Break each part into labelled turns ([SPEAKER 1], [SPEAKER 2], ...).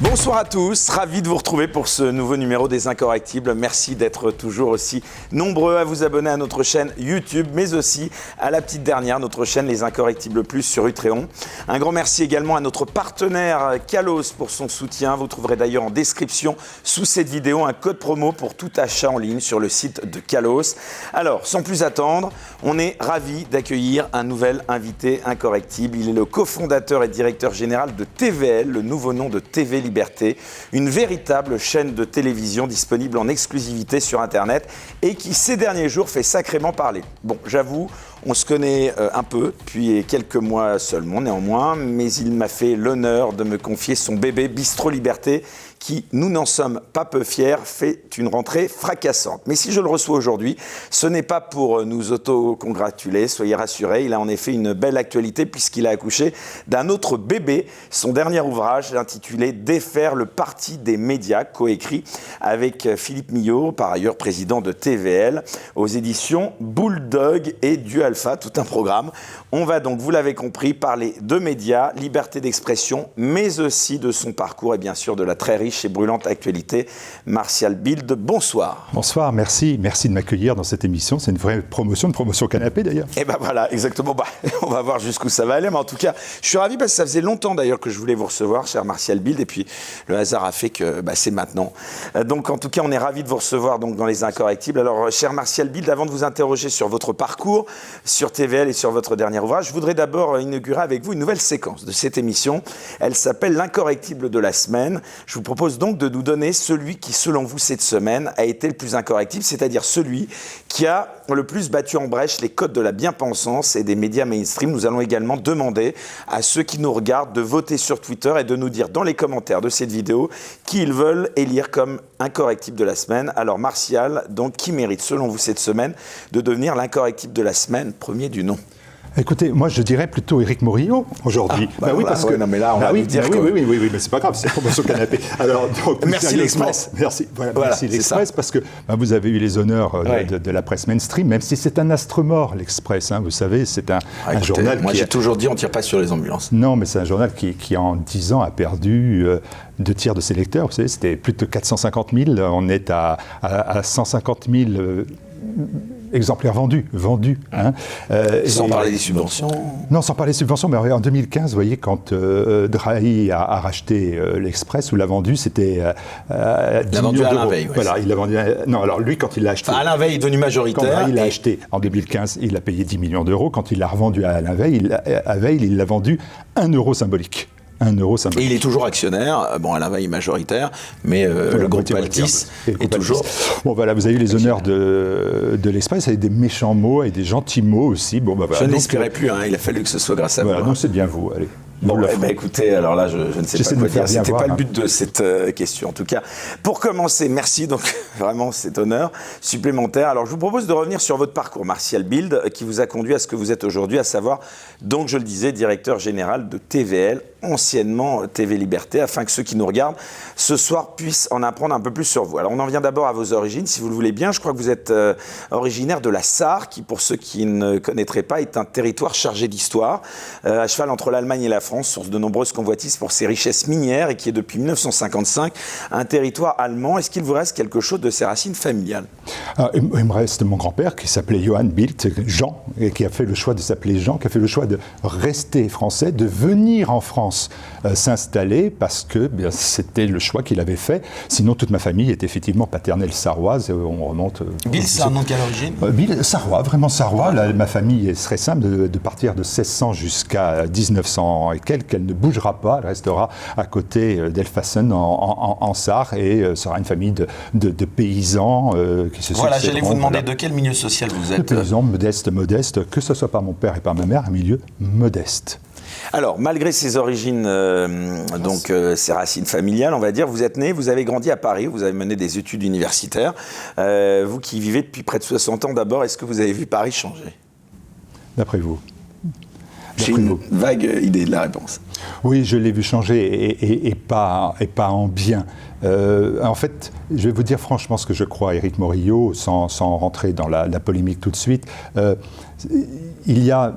[SPEAKER 1] Bonsoir à tous, ravi de vous retrouver pour ce nouveau numéro des Incorrectibles. Merci d'être toujours aussi nombreux à vous abonner à notre chaîne YouTube, mais aussi à la petite dernière, notre chaîne Les Incorrectibles Plus sur Utréon. Un grand merci également à notre partenaire Kalos pour son soutien. Vous trouverez d'ailleurs en description sous cette vidéo un code promo pour tout achat en ligne sur le site de Kalos. Alors, sans plus attendre, on est ravi d'accueillir un nouvel invité incorrectible. Il est le cofondateur et directeur général de TVL, le nouveau nom de TV Liberté, une véritable chaîne de télévision disponible en exclusivité sur Internet et qui, ces derniers jours, fait sacrément parler. Bon, j'avoue, on se connaît un peu, depuis quelques mois seulement néanmoins, mais il m'a fait l'honneur de me confier son bébé Bistro Liberté, qui, nous n'en sommes pas peu fiers, fait une rentrée fracassante. Mais si je le reçois aujourd'hui, ce n'est pas pour nous auto-congratuler, soyez rassurés, il a en effet une belle actualité puisqu'il a accouché d'un autre bébé. Son dernier ouvrage, intitulé « Défaire le parti des médias », coécrit avec Philippe Millot, par ailleurs président de TVL, aux éditions Bulldog et du Alpha, tout un programme. On va donc, vous l'avez compris, parler de médias, liberté d'expression, mais aussi de son parcours et bien sûr de la très riche et brûlante actualité. Martial Bild, bonsoir.
[SPEAKER 2] Bonsoir, merci de m'accueillir dans cette émission. C'est une vraie promotion, une promotion canapé d'ailleurs.
[SPEAKER 1] Et ben voilà, exactement. On va voir jusqu'où ça va aller, mais en tout cas, je suis ravi parce que ça faisait longtemps d'ailleurs que je voulais vous recevoir, cher Martial Bild, et puis le hasard a fait que c'est maintenant. Donc en tout cas, on est ravi de vous recevoir donc, dans Les Incorrectibles. Alors, cher Martial Bild, avant de vous interroger sur votre parcours, sur TVL et sur votre dernier ouvrage, je voudrais d'abord inaugurer avec vous une nouvelle séquence de cette émission. Elle s'appelle l'Incorrectible de la semaine. Je vous propose donc de nous donner celui qui, selon vous, cette semaine, a été le plus incorrectible, c'est-à-dire celui qui a le plus battu en brèche les codes de la bien-pensance et des médias mainstream. Nous allons également demander à ceux qui nous regardent de voter sur Twitter et de nous dire dans les commentaires de cette vidéo qui ils veulent élire comme incorrectible de la semaine. Alors Martial, donc, qui mérite, selon vous, cette semaine, de devenir l'incorrectible de la semaine, premier du nom?
[SPEAKER 2] Écoutez, moi je dirais plutôt Éric Morillo aujourd'hui.
[SPEAKER 1] Oui, parce que non, mais là on va vous dire
[SPEAKER 2] oui, mais c'est pas grave, c'est promotion canapé. Alors donc,
[SPEAKER 1] merci l'Express.
[SPEAKER 2] Merci l'Express parce que vous avez eu les honneurs de la presse mainstream, même si c'est un astre mort l'Express. Vous savez, c'est un journal.
[SPEAKER 1] Moi j'ai toujours dit on tire pas sur les ambulances.
[SPEAKER 2] Non, mais c'est un journal qui en 10 ans a perdu 2 tiers de ses lecteurs. Vous savez, c'était plus de 450 000. On est à 150 000. Exemplaires vendus.
[SPEAKER 1] Sans parler des subventions.
[SPEAKER 2] Non, sans parler des subventions, mais en 2015, vous voyez, quand Drahi a racheté l'Express ou l'a vendu, c'était 10 millions d'euros.
[SPEAKER 1] À Alain Veil.
[SPEAKER 2] Voilà, il l'a vendu. Non, alors lui, quand il l'a acheté.
[SPEAKER 1] Alain Veil est devenu majoritaire.
[SPEAKER 2] Quand Drahi l'a acheté en 2015, il a payé 10 millions d'euros. Quand il l'a revendu à Alain Veil, il l'a vendu 1 euro symbolique. 1 euro symbolique.
[SPEAKER 1] Et il est toujours actionnaire. Bon, Alain Veil est majoritaire, mais le groupe Altis est toujours.
[SPEAKER 2] Bon, voilà, vous avez eu les honneurs de l'Express avec des méchants mots et des gentils mots aussi. Bon,
[SPEAKER 1] je n'espérais plus, il a fallu que ce soit grâce à vous.
[SPEAKER 2] Non, c'est bien vous, allez.
[SPEAKER 1] Bon, écoutez, alors là, je ne sais pas quoi dire. C'était pas le but de cette question. En tout cas, pour commencer, merci donc vraiment cet honneur supplémentaire. Alors, je vous propose de revenir sur votre parcours, Martial Bild, qui vous a conduit à ce que vous êtes aujourd'hui, à savoir, donc je le disais, directeur général de TVL, anciennement TV Liberté, afin que ceux qui nous regardent ce soir puissent en apprendre un peu plus sur vous. Alors, on en vient d'abord à vos origines, si vous le voulez bien. Je crois que vous êtes originaire de la Sarre, qui, pour ceux qui ne connaîtraient pas, est un territoire chargé d'histoire, à cheval entre l'Allemagne et la France, source de nombreuses convoitises pour ses richesses minières et qui est depuis 1955 un territoire allemand. Est-ce qu'il vous reste quelque chose de ses racines familiales?
[SPEAKER 2] Il me reste mon grand-père qui s'appelait Johann Bild, Jean, et qui a fait le choix de s'appeler Jean, qui a fait le choix de rester français, de venir en France s'installer parce que c'était le choix qu'il avait fait. Sinon, toute ma famille est effectivement paternelle sarroise. On remonte.
[SPEAKER 1] Bild, c'est un nom de quelle origine?
[SPEAKER 2] Bild, sarrois, vraiment sarrois. Ma famille serait simple de partir de 1600 jusqu'à 1900 et quelques. Elle ne bougera pas, elle restera à côté d'Elfassen en Sarre et sera une famille de paysans qui se succéderont.
[SPEAKER 1] Voilà, j'allais vous demander de quel milieu social vous êtes.
[SPEAKER 2] De paysans modestes, que ce soit par mon père et par ma mère, un milieu modeste.
[SPEAKER 1] Alors, malgré ses origines, ses racines familiales, on va dire, vous êtes né, vous avez grandi à Paris, vous avez mené des études universitaires. Vous qui vivez depuis près de 60 ans d'abord, est-ce que vous avez vu Paris changer?
[SPEAKER 2] D'après vous?
[SPEAKER 1] J'ai une vague idée de la réponse.
[SPEAKER 2] Oui, je l'ai vu changer et pas en bien. En fait, je vais vous dire franchement ce que je crois, Éric Morillo, sans rentrer dans la polémique tout de suite. Il y a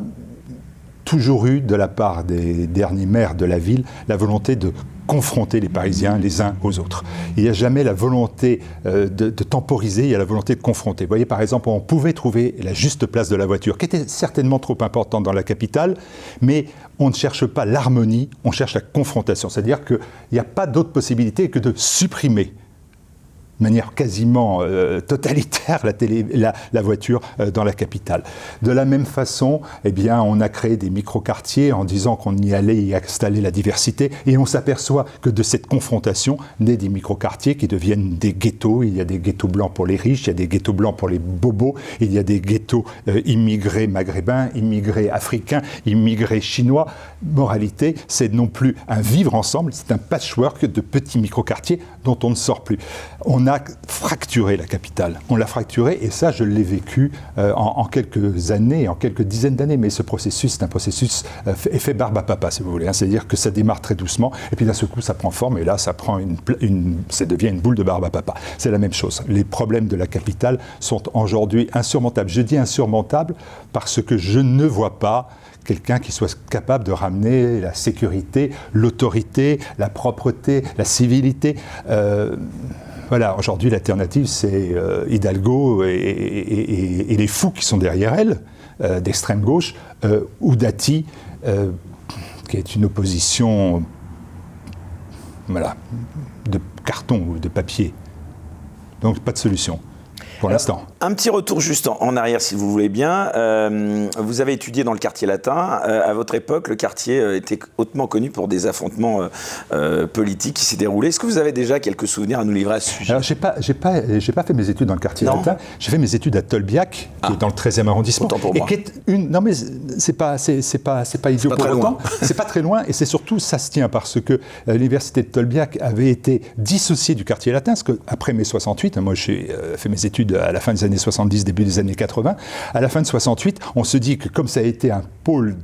[SPEAKER 2] toujours eu, de la part des derniers maires de la ville, la volonté de confronter les Parisiens les uns aux autres. Il n'y a jamais la volonté de temporiser, il y a la volonté de confronter. Vous voyez, par exemple, on pouvait trouver la juste place de la voiture, qui était certainement trop importante dans la capitale, mais on ne cherche pas l'harmonie, on cherche la confrontation. C'est-à-dire qu'il n'y a pas d'autre possibilité que de supprimer de manière quasiment totalitaire la voiture dans la capitale. De la même façon, eh bien, on a créé des micro-quartiers en disant qu'on y allait y installer la diversité, et on s'aperçoit que de cette confrontation naît des micro-quartiers qui deviennent des ghettos. Il y a des ghettos blancs pour les riches, il y a des ghettos blancs pour les bobos, il y a des ghettos immigrés maghrébins, immigrés africains, immigrés chinois. Moralité, c'est non plus un vivre ensemble, c'est un patchwork de petits micro-quartiers dont on ne sort plus. On a fracturé la capitale, on l'a fracturée, et ça je l'ai vécu en quelques années, en quelques dizaines d'années, mais ce processus, c'est un processus effet barbe à papa, si vous voulez, hein. C'est-à-dire que ça démarre très doucement, et puis d'un seul coup ça prend forme, et là ça devient une boule de barbe à papa. C'est la même chose. Les problèmes de la capitale sont aujourd'hui insurmontables. Je dis insurmontables parce que je ne vois pas quelqu'un qui soit capable de ramener la sécurité, l'autorité, la propreté, la civilité. Voilà, aujourd'hui l'alternative c'est Hidalgo et les fous qui sont derrière elle, d'extrême gauche, ou Dati, qui est une opposition de carton ou de papier. Donc pas de solution. Pour l'instant.
[SPEAKER 1] Un petit retour juste en arrière, si vous voulez bien. Vous avez étudié dans le quartier latin. À votre époque, le quartier était hautement connu pour des affrontements politiques qui s'est déroulés. Est-ce que vous avez déjà quelques souvenirs à nous livrer à ce sujet ?
[SPEAKER 2] Alors, j'ai pas fait mes études dans le quartier latin. J'ai fait mes études à Tolbiac, qui est dans le 13e arrondissement.
[SPEAKER 1] Autant pour moi.
[SPEAKER 2] Qui est non, mais c'est pas idiot pour autant. C'est pas très loin, et c'est surtout, ça se tient parce que l'université de Tolbiac avait été dissociée du quartier latin, parce qu'après mai 68, moi j'ai fait mes études à la fin des années 70, début des années 80. À la fin de 68, on se dit que comme ça a été un pôle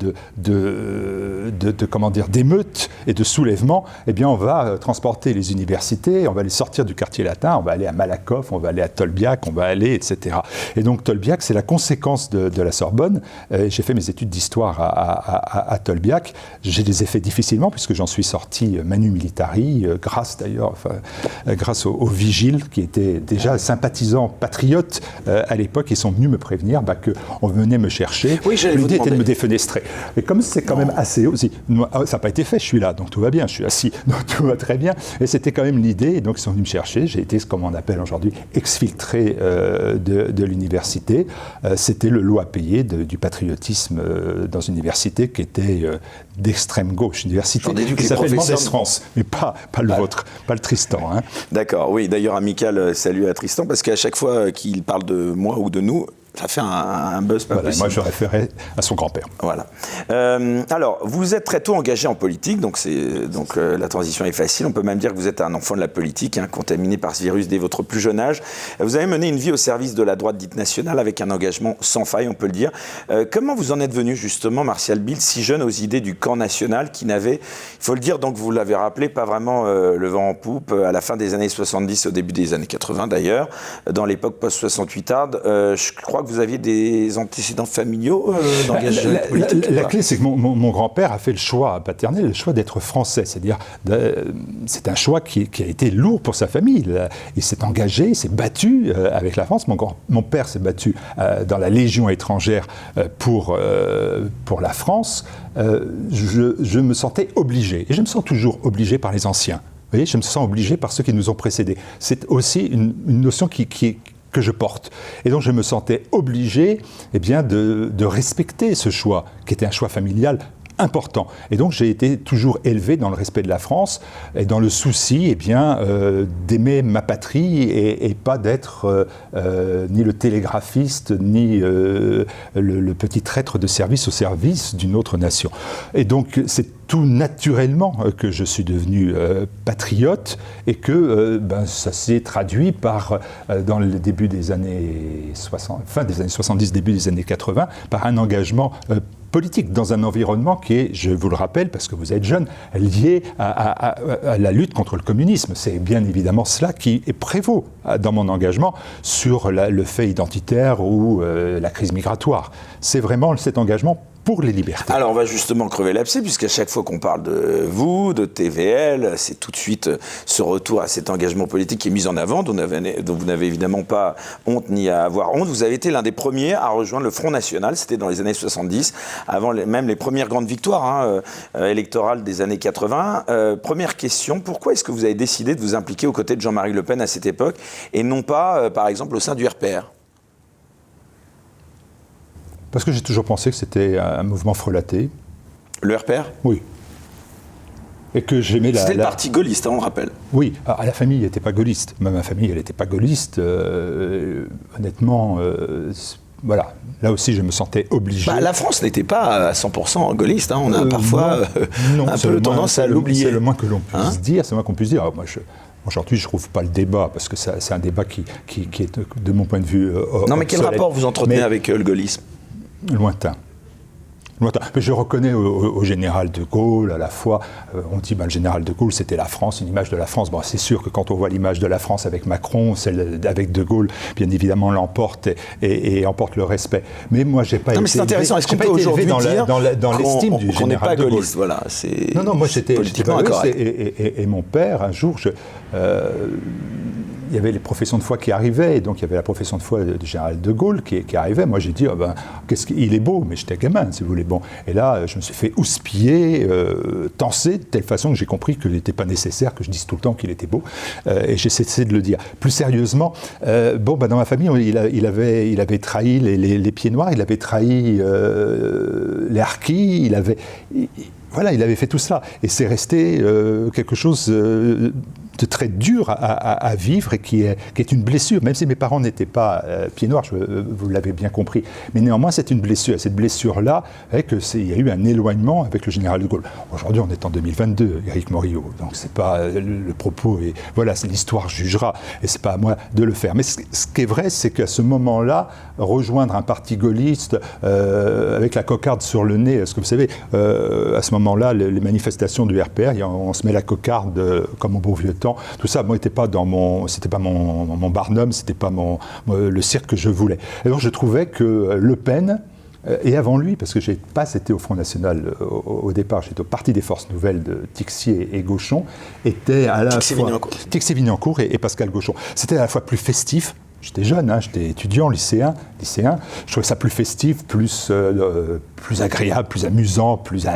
[SPEAKER 2] d'émeutes et de soulèvements, eh bien on va transporter les universités, on va les sortir du quartier latin, on va aller à Malakoff, on va aller à Tolbiac, on va aller, etc. Et donc Tolbiac, c'est la conséquence de la Sorbonne. J'ai fait mes études d'histoire à Tolbiac. Je les ai fait difficilement puisque j'en suis sorti manu militari, grâce aux vigiles qui étaient déjà sympathisants, patriotes à l'époque, ils sont venus me prévenir qu'on venait me chercher.
[SPEAKER 1] Oui,
[SPEAKER 2] l'idée était de me défenestrer. Et comme c'est quand même assez haut, ça n'a pas été fait, je suis là, donc tout va bien, je suis assis, donc tout va très bien. Et c'était quand même l'idée, et donc ils sont venus me chercher. J'ai été ce qu'on appelle aujourd'hui exfiltré de l'université. C'était le lot à payer du patriotisme dans une université qui était d'extrême gauche, une université qui s'appelle Mendès France, mais pas le vôtre, pas le Tristan. Hein.
[SPEAKER 1] D'accord, oui, d'ailleurs amical salut à Tristan, parce qu'à chaque fois qu'il parle de moi ou de nous, ça fait un buzz pas possible.
[SPEAKER 2] Moi, je référais à son grand-père.
[SPEAKER 1] Voilà. Alors, vous êtes très tôt engagé en politique, donc la transition est facile. On peut même dire que vous êtes un enfant de la politique, contaminé par ce virus dès votre plus jeune âge. Vous avez mené une vie au service de la droite dite nationale avec un engagement sans faille, on peut le dire. Comment vous en êtes venu justement, Martial Bildt, si jeune aux idées du camp national qui n'avait, il faut le dire, donc vous l'avez rappelé, pas vraiment le vent en poupe à la fin des années 70, au début des années 80 d'ailleurs, dans l'époque post-68arde. Je crois que vous aviez des antécédents familiaux d'engagement politique.
[SPEAKER 2] La clé, c'est que mon grand-père a fait le choix paternel, le choix d'être français. C'est-à-dire, c'est un choix qui a été lourd pour sa famille. Il s'est engagé, il s'est battu avec la France. Mon père s'est battu dans la Légion étrangère pour la France. Je me sentais obligé, et je me sens toujours obligé par les anciens. Vous voyez, je me sens obligé par ceux qui nous ont précédés. C'est aussi une notion que je porte. Et donc je me sentais obligé de respecter ce choix, qui était un choix familial important. Et donc j'ai été toujours élevé dans le respect de la France et dans le souci d'aimer ma patrie et pas d'être ni le télégraphiste ni le petit traître de service au service d'une autre nation. Et donc c'est tout naturellement que je suis devenu patriote et que ça s'est traduit par, dans le début des années 60, fin des années 70, début des années 80, par un engagement politique dans un environnement qui est, je vous le rappelle parce que vous êtes jeune, lié à la lutte contre le communisme. C'est bien évidemment cela qui prévaut dans mon engagement sur le fait identitaire ou la crise migratoire. C'est vraiment cet engagement pour les libertés.
[SPEAKER 1] Alors on va justement crever l'abcès, puisqu'à chaque fois qu'on parle de vous, de TVL, c'est tout de suite ce retour à cet engagement politique qui est mis en avant, dont vous n'avez évidemment pas honte ni à avoir honte. Vous avez été l'un des premiers à rejoindre le Front National, c'était dans les années 70, avant même les premières grandes victoires électorales des années 80. Première question, pourquoi est-ce que vous avez décidé de vous impliquer aux côtés de Jean-Marie Le Pen à cette époque, et non pas, par exemple, au sein du RPR ?
[SPEAKER 2] Parce que j'ai toujours pensé que c'était un mouvement frelaté.
[SPEAKER 1] Le RPR ?
[SPEAKER 2] Oui. Et que j'aimais
[SPEAKER 1] C'était le parti gaulliste, on le rappelle.
[SPEAKER 2] Oui, la famille n'était pas gaulliste. Même ma famille, elle n'était pas gaulliste. Honnêtement, voilà. Là aussi, je me sentais obligé.
[SPEAKER 1] La France n'était pas à 100% gaulliste. On a parfois un peu tendance à l'oublier.
[SPEAKER 2] C'est le moins que l'on puisse dire. C'est le moins qu'on puisse dire. Alors, moi, aujourd'hui, je ne trouve pas le débat, parce que c'est un débat qui est, de mon point de vue,
[SPEAKER 1] non, mais quel rapport vous entretenez avec le gaullisme ?
[SPEAKER 2] Lointain. Mais je reconnais au général de Gaulle, à la fois, on dit le général de Gaulle, c'était la France, une image de la France. Bon, c'est sûr que quand on voit l'image de la France avec Macron, celle avec de Gaulle, bien évidemment, l'emporte et emporte le respect. Mais moi, j'ai pas été.
[SPEAKER 1] Non, mais c'est intéressant. Est-ce qu'on peut aujourd'hui dire
[SPEAKER 2] dans l'estime du général de Gaulle.
[SPEAKER 1] Voilà, c'est
[SPEAKER 2] non, moi j'étais
[SPEAKER 1] politiquement incorrect.
[SPEAKER 2] Et mon père, un jour, il y avait les professions de foi qui arrivaient, et donc il y avait la profession de foi du général de Gaulle qui arrivait. Moi, j'ai dit, il est beau, mais j'étais gamin, si vous voulez. Bon. Et là, je me suis fait houspiller, tenser, de telle façon que j'ai compris qu'il n'était pas nécessaire que je dise tout le temps qu'il était beau, et j'ai cessé de le dire. Plus sérieusement, dans ma famille, il avait trahi les pieds noirs, il avait trahi les harkis, il avait fait tout cela. Et c'est resté quelque chose de très dur à vivre et qui est une blessure, même si mes parents n'étaient pas pieds noirs, vous l'avez bien compris. Mais néanmoins, c'est une blessure. Cette blessure-là fait qu'il y a eu un éloignement avec le général de Gaulle. Aujourd'hui, on est en 2022, Éric Morillo, donc c'est pas le propos. Et voilà, c'est l'histoire jugera, et c'est pas à moi de le faire. Mais ce qui est vrai, c'est qu'à ce moment-là, rejoindre un parti gaulliste avec la cocarde sur le nez, parce que vous savez, à ce moment-là, les manifestations du RPR, on se met la cocarde comme au bon vieux temps. Tout ça, moi, c'était pas mon barnum, c'était pas le cirque que je voulais. Et donc, je trouvais que Le Pen, et avant lui, parce que je n'ai pas été au Front National au départ, j'étais au Parti des Forces Nouvelles de Tixier et Gauchon, était à la fois Tixier-Vignocourt et Pascal Gauchon. C'était à la fois plus festif. J'étais jeune, j'étais étudiant, lycéen. Je trouvais ça plus festif, plus agréable, plus amusant, plus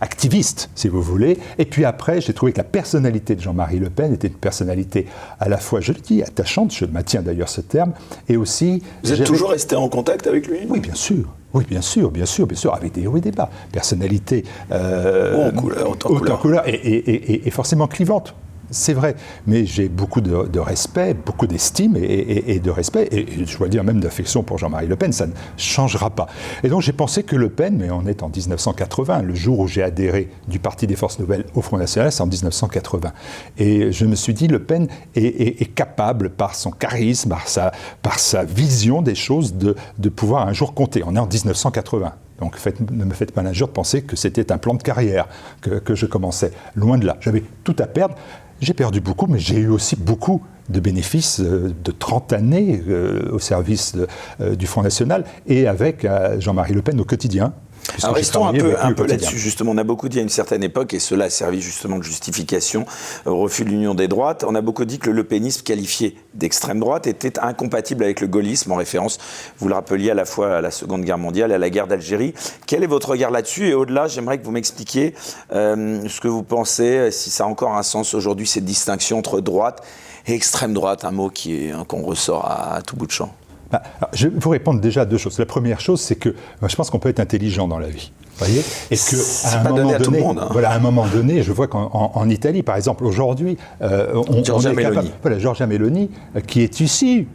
[SPEAKER 2] activiste, si vous voulez. Et puis après, j'ai trouvé que la personnalité de Jean-Marie Le Pen était une personnalité à la fois, je le dis, attachante, je maintiens d'ailleurs ce terme, et aussi...
[SPEAKER 1] Vous êtes toujours resté en contact avec lui ?
[SPEAKER 2] Oui, bien sûr. Oui, bien sûr, avec des hauts et des bas. Personnalité
[SPEAKER 1] en couleur
[SPEAKER 2] et forcément clivante. C'est vrai, mais j'ai beaucoup de respect, beaucoup d'estime et de respect, et je dois dire même d'affection pour Jean-Marie Le Pen, ça ne changera pas. Et donc j'ai pensé que Le Pen, mais on est en 1980, le jour où j'ai adhéré du Parti des Forces Nouvelles au Front National, c'est en 1980. Et je me suis dit, Le Pen est capable, par son charisme, par sa vision des choses, de pouvoir un jour compter. On est en 1980. Donc ne me faites pas l'injure de penser que c'était un plan de carrière que je commençais. Loin de là. J'avais tout à perdre. J'ai perdu beaucoup, mais j'ai eu aussi beaucoup de bénéfices de 30 années au service du Front National et avec Jean-Marie Le Pen au quotidien.
[SPEAKER 1] Alors restons un peu là-dessus, justement. On a beaucoup dit à une certaine époque, et cela a servi justement de justification au refus de l'union des droites, on a beaucoup dit que le lepénisme qualifié d'extrême droite était incompatible avec le gaullisme, en référence, vous le rappeliez, à la fois à la Seconde Guerre mondiale et à la guerre d'Algérie. Quel est votre regard là-dessus ? Et au-delà, j'aimerais que vous m'expliquiez ce que vous pensez, si ça a encore un sens aujourd'hui, cette distinction entre droite et extrême droite, un mot qu'on ressort à tout bout de champ.
[SPEAKER 2] Je vais vous répondre déjà à deux choses. La première chose, c'est que je pense qu'on peut être intelligent dans la vie. Voyez, et qu'à un moment donné, je vois qu'en Italie, par exemple, aujourd'hui,
[SPEAKER 1] Giorgia Meloni.
[SPEAKER 2] Giorgia Meloni, qui est issue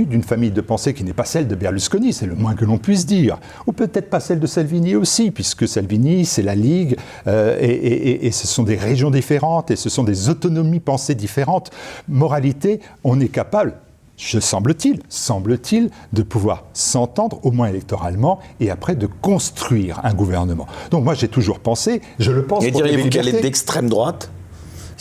[SPEAKER 2] d'une famille de pensée qui n'est pas celle de Berlusconi, c'est le moins que l'on puisse dire, ou peut-être pas celle de Salvini aussi, puisque Salvini, c'est la Ligue, et ce sont des régions différentes, et ce sont des autonomies pensées différentes. Moralité, on est capable. Semble-t-il, de pouvoir s'entendre, au moins électoralement, et après de construire un gouvernement. Donc moi, j'ai toujours pensé, je le pense...
[SPEAKER 1] Et diriez-vous qu'elle est d'extrême droite ?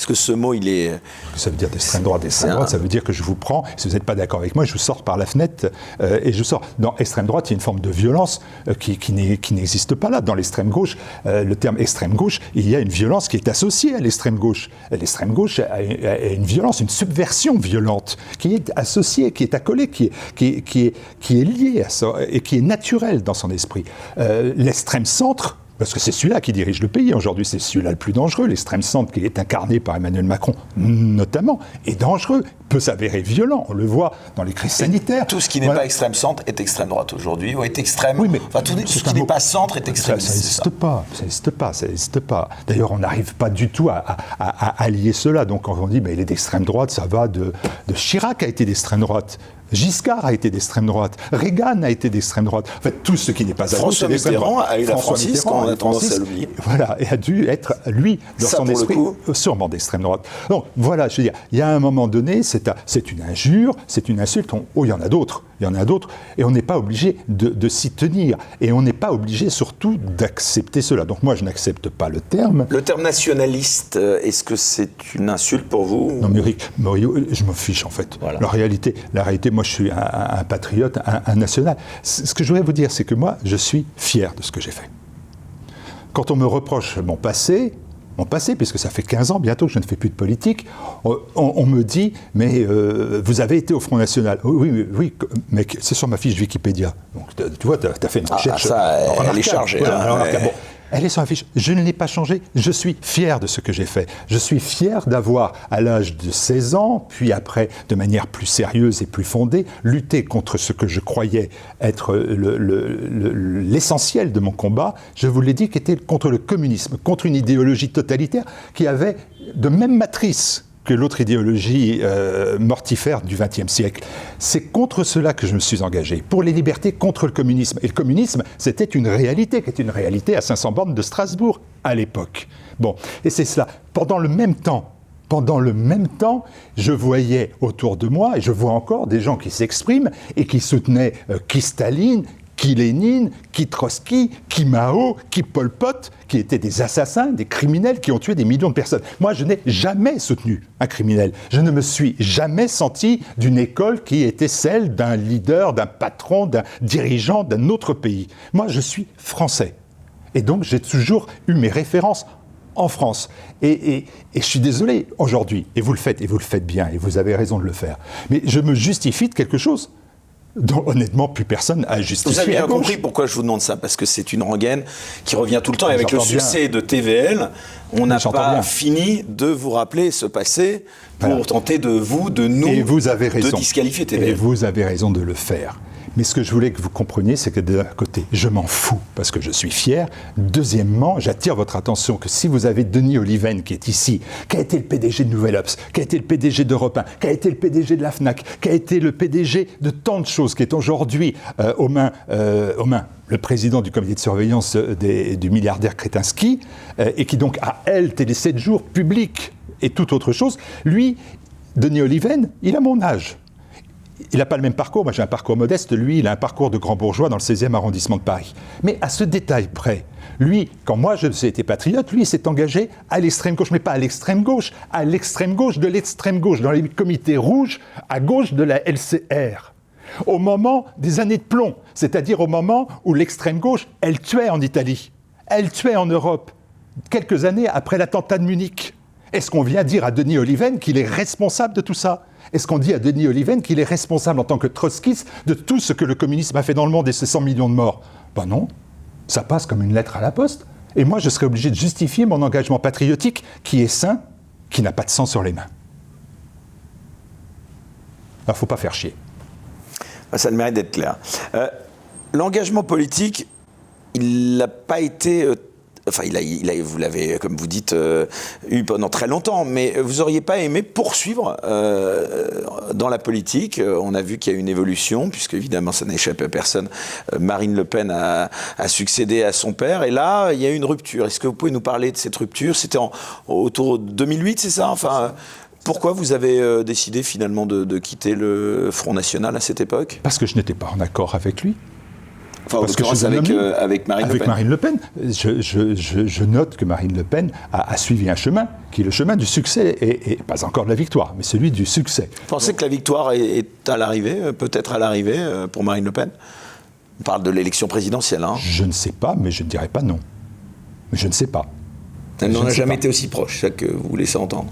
[SPEAKER 1] Est-ce que ce mot, il est...
[SPEAKER 2] Ça veut dire d'extrême droite. D'extrême droite, ça veut dire que je vous prends, si vous n'êtes pas d'accord avec moi, je vous sors par la fenêtre et je sors. Dans extrême droite, il y a une forme de violence qui n'existe pas là. Dans l'extrême gauche, le terme extrême gauche, il y a une violence qui est associée à l'extrême gauche. L'extrême gauche a une violence, une subversion violente qui est associée, qui est accolée, qui est liée à ça et qui est naturelle dans son esprit. L'extrême centre, parce que c'est celui-là qui dirige le pays aujourd'hui, c'est celui-là le plus dangereux. L'extrême centre, qui est incarné par Emmanuel Macron, notamment, est dangereux, peut s'avérer violent. On le voit dans les crises sanitaires.
[SPEAKER 1] Tout ce qui n'est pas extrême centre est extrême droite aujourd'hui, ou est extrême. Oui, mais tout ce qui n'est pas centre est extrême.
[SPEAKER 2] Ça n'existe pas. D'ailleurs, on n'arrive pas du tout à allier cela. Donc, quand on dit, il est d'extrême droite, ça va de Chirac a été d'extrême droite. Giscard a été d'extrême droite, Reagan a été d'extrême droite. En fait, tout ce qui n'est pas à gauche, c'est d'extrême droite.
[SPEAKER 1] François Mitterrand a eu la Francis, quand on a tendance à l'oublier.
[SPEAKER 2] Voilà, et a dû être, lui, dans son esprit, sûrement d'extrême droite. Donc, voilà, je veux dire, il y a un moment donné, c'est une injure, c'est une insulte. Il y en a d'autres. Et on n'est pas obligé de s'y tenir. Et on n'est pas obligé, surtout, d'accepter cela. Donc, moi, je n'accepte pas le terme.
[SPEAKER 1] Le terme nationaliste, est-ce que c'est une insulte pour vous?
[SPEAKER 2] Non, je m'en fiche, en fait. Voilà. La réalité, moi, je suis un patriote, un national. Ce que je voudrais vous dire, c'est que moi, je suis fier de ce que j'ai fait. Quand on me reproche mon passé, puisque ça fait 15 ans bientôt que je ne fais plus de politique, on me dit, mais vous avez été au Front National. Oui, mais c'est sur ma fiche Wikipédia. Donc, tu vois, tu as fait une recherche.
[SPEAKER 1] Elle est chargée.
[SPEAKER 2] Bon, elle est sur la fiche. Je ne l'ai pas changée. Je suis fier de ce que j'ai fait. Je suis fier d'avoir, à l'âge de 16 ans, puis après, de manière plus sérieuse et plus fondée, lutté contre ce que je croyais être l'essentiel de mon combat. Je vous l'ai dit, qui était contre le communisme, contre une idéologie totalitaire qui avait de même matrice que l'autre idéologie mortifère du XXe siècle. C'est contre cela que je me suis engagé, pour les libertés, contre le communisme. Et le communisme, c'était une réalité, qui était une réalité à 500 bornes de Strasbourg, à l'époque. Bon, et c'est cela. Pendant le même temps, je voyais autour de moi, et je vois encore des gens qui s'expriment et qui soutenaient qui Staline, qui Lénine, qui Trotsky, qui Mao, qui Pol Pot, qui étaient des assassins, des criminels qui ont tué des millions de personnes. Moi, je n'ai jamais soutenu un criminel. Je ne me suis jamais senti d'une école qui était celle d'un leader, d'un patron, d'un dirigeant d'un autre pays. Moi, je suis français. Et donc, j'ai toujours eu mes références en France. Et je suis désolé aujourd'hui, et vous le faites bien, et vous avez raison de le faire. Mais je me justifie de quelque chose dont honnêtement plus personne a justifié.
[SPEAKER 1] Vous avez bien compris pourquoi je vous demande ça, parce que c'est une rengaine qui revient tout le temps, et avec le succès de TVL, on n'a pas fini de vous rappeler ce passé pour tenter de nous disqualifier TVL.
[SPEAKER 2] Et vous avez raison de le faire. Mais ce que je voulais que vous compreniez, c'est que d'un côté, je m'en fous parce que je suis fier. Deuxièmement, j'attire votre attention que si vous avez Denis Oliven qui est ici, qui a été le PDG de Nouvelle Obs, qui a été le PDG d'Europe 1, qui a été le PDG de la FNAC, qui a été le PDG de tant de choses, qui est aujourd'hui aux mains le président du comité de surveillance du milliardaire Kretinsky, et qui donc a, Télé 7 jours, public et toute autre chose, lui, Denis Oliven, il a mon âge. Il n'a pas le même parcours, moi j'ai un parcours modeste, lui il a un parcours de grand bourgeois dans le 16e arrondissement de Paris. Mais à ce détail près, lui, quand moi j'ai été patriote, lui il s'est engagé à l'extrême gauche, mais pas à l'extrême gauche de l'extrême gauche, dans les comités rouges, à gauche de la LCR. Au moment des années de plomb, c'est-à-dire au moment où l'extrême gauche, elle tuait en Italie, elle tuait en Europe, quelques années après l'attentat de Munich. Est-ce qu'on vient dire à Denis Oliven qu'il est responsable de tout ça ? Est-ce qu'on dit à Denis Oliven qu'il est responsable en tant que trotskiste de tout ce que le communisme a fait dans le monde et ses 100 millions de morts ? Ben non, ça passe comme une lettre à la poste. Et moi, je serais obligé de justifier mon engagement patriotique qui est sain, qui n'a pas de sang sur les mains. Il ne faut pas faire chier.
[SPEAKER 1] Ça a le mérite d'être clair. L'engagement politique, il n'a pas été... Enfin, vous l'avez, comme vous dites, eu pendant très longtemps, mais vous n'auriez pas aimé poursuivre dans la politique. On a vu qu'il y a une évolution, puisque évidemment, ça n'a échappé à personne. Marine Le Pen a succédé à son père, et là, il y a eu une rupture. Est-ce que vous pouvez nous parler de cette rupture ? C'était autour de 2008, c'est ça ? Enfin, pourquoi vous avez décidé finalement de quitter le Front National à cette époque ?
[SPEAKER 2] Parce que je n'étais pas en accord avec lui.
[SPEAKER 1] Enfin, en l'occurrence avec Marine Le Pen.
[SPEAKER 2] Avec Marine Le Pen. Je note que Marine Le Pen a suivi un chemin qui est le chemin du succès, et pas encore de la victoire, mais celui du succès.
[SPEAKER 1] Vous pensez que la victoire est à l'arrivée, peut-être à l'arrivée pour Marine Le Pen? On parle de l'élection présidentielle. Hein.
[SPEAKER 2] Je ne sais pas, mais je ne dirais pas non. Je ne sais pas.
[SPEAKER 1] Elle n'en a jamais été aussi proche, c'est ça que vous laissez entendre.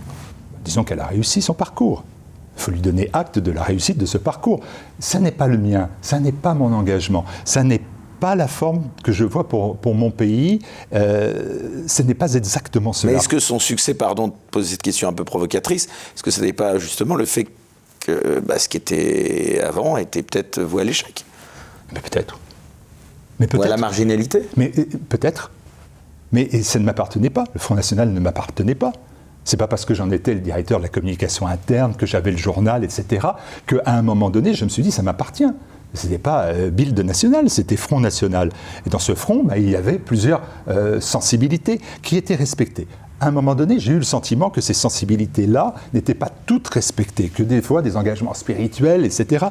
[SPEAKER 2] Disons qu'elle a réussi son parcours. Il faut lui donner acte de la réussite de ce parcours. Ça n'est pas le mien, ça n'est pas mon engagement, ça n'est pas la forme que je vois pour mon pays. Ce n'est pas exactement cela.
[SPEAKER 1] Mais est-ce que son succès, pardon de poser cette question un peu provocatrice, est-ce que ce n'est pas justement le fait que ce qui était avant était peut-être voué à l'échec?
[SPEAKER 2] Mais peut-être.
[SPEAKER 1] Ou à la marginalité?
[SPEAKER 2] Mais peut-être. Mais ça ne m'appartenait pas. Le Front National ne m'appartenait pas. C'est pas parce que j'en étais le directeur de la communication interne, que j'avais le journal, etc., qu'à un moment donné, je me suis dit, ça m'appartient. Ce n'était pas Bild National, c'était Front National. Et dans ce front, il y avait plusieurs sensibilités qui étaient respectées. À un moment donné, j'ai eu le sentiment que ces sensibilités-là n'étaient pas toutes respectées, que des fois, des engagements spirituels, etc.,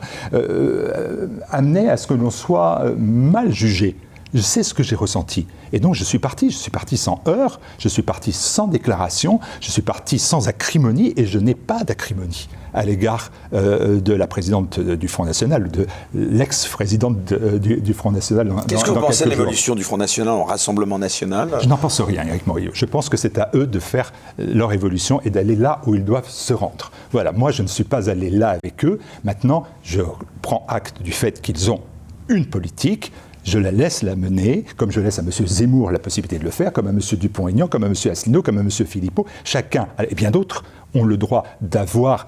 [SPEAKER 2] amenaient à ce que l'on soit mal jugé. Je sais ce que j'ai ressenti. Et donc je suis parti sans heurts, je suis parti sans déclaration, je suis parti sans acrimonie, et je n'ai pas d'acrimonie à l'égard de la présidente du Front National, de l'ex-présidente du Front National.
[SPEAKER 1] Qu'est-ce que vous pensez de l'évolution du Front National en Rassemblement National?
[SPEAKER 2] Je n'en pense rien, Éric Morillo. Je pense que c'est à eux de faire leur évolution et d'aller là où ils doivent se rendre. Voilà, moi je ne suis pas allé là avec eux. Maintenant, je prends acte du fait qu'ils ont une politique. Je la laisse la mener, comme je laisse à M. Zemmour la possibilité de le faire, comme à M. Dupont-Aignan, comme à M. Asselineau, comme à M. Philippot. Chacun, et bien d'autres, ont le droit d'avoir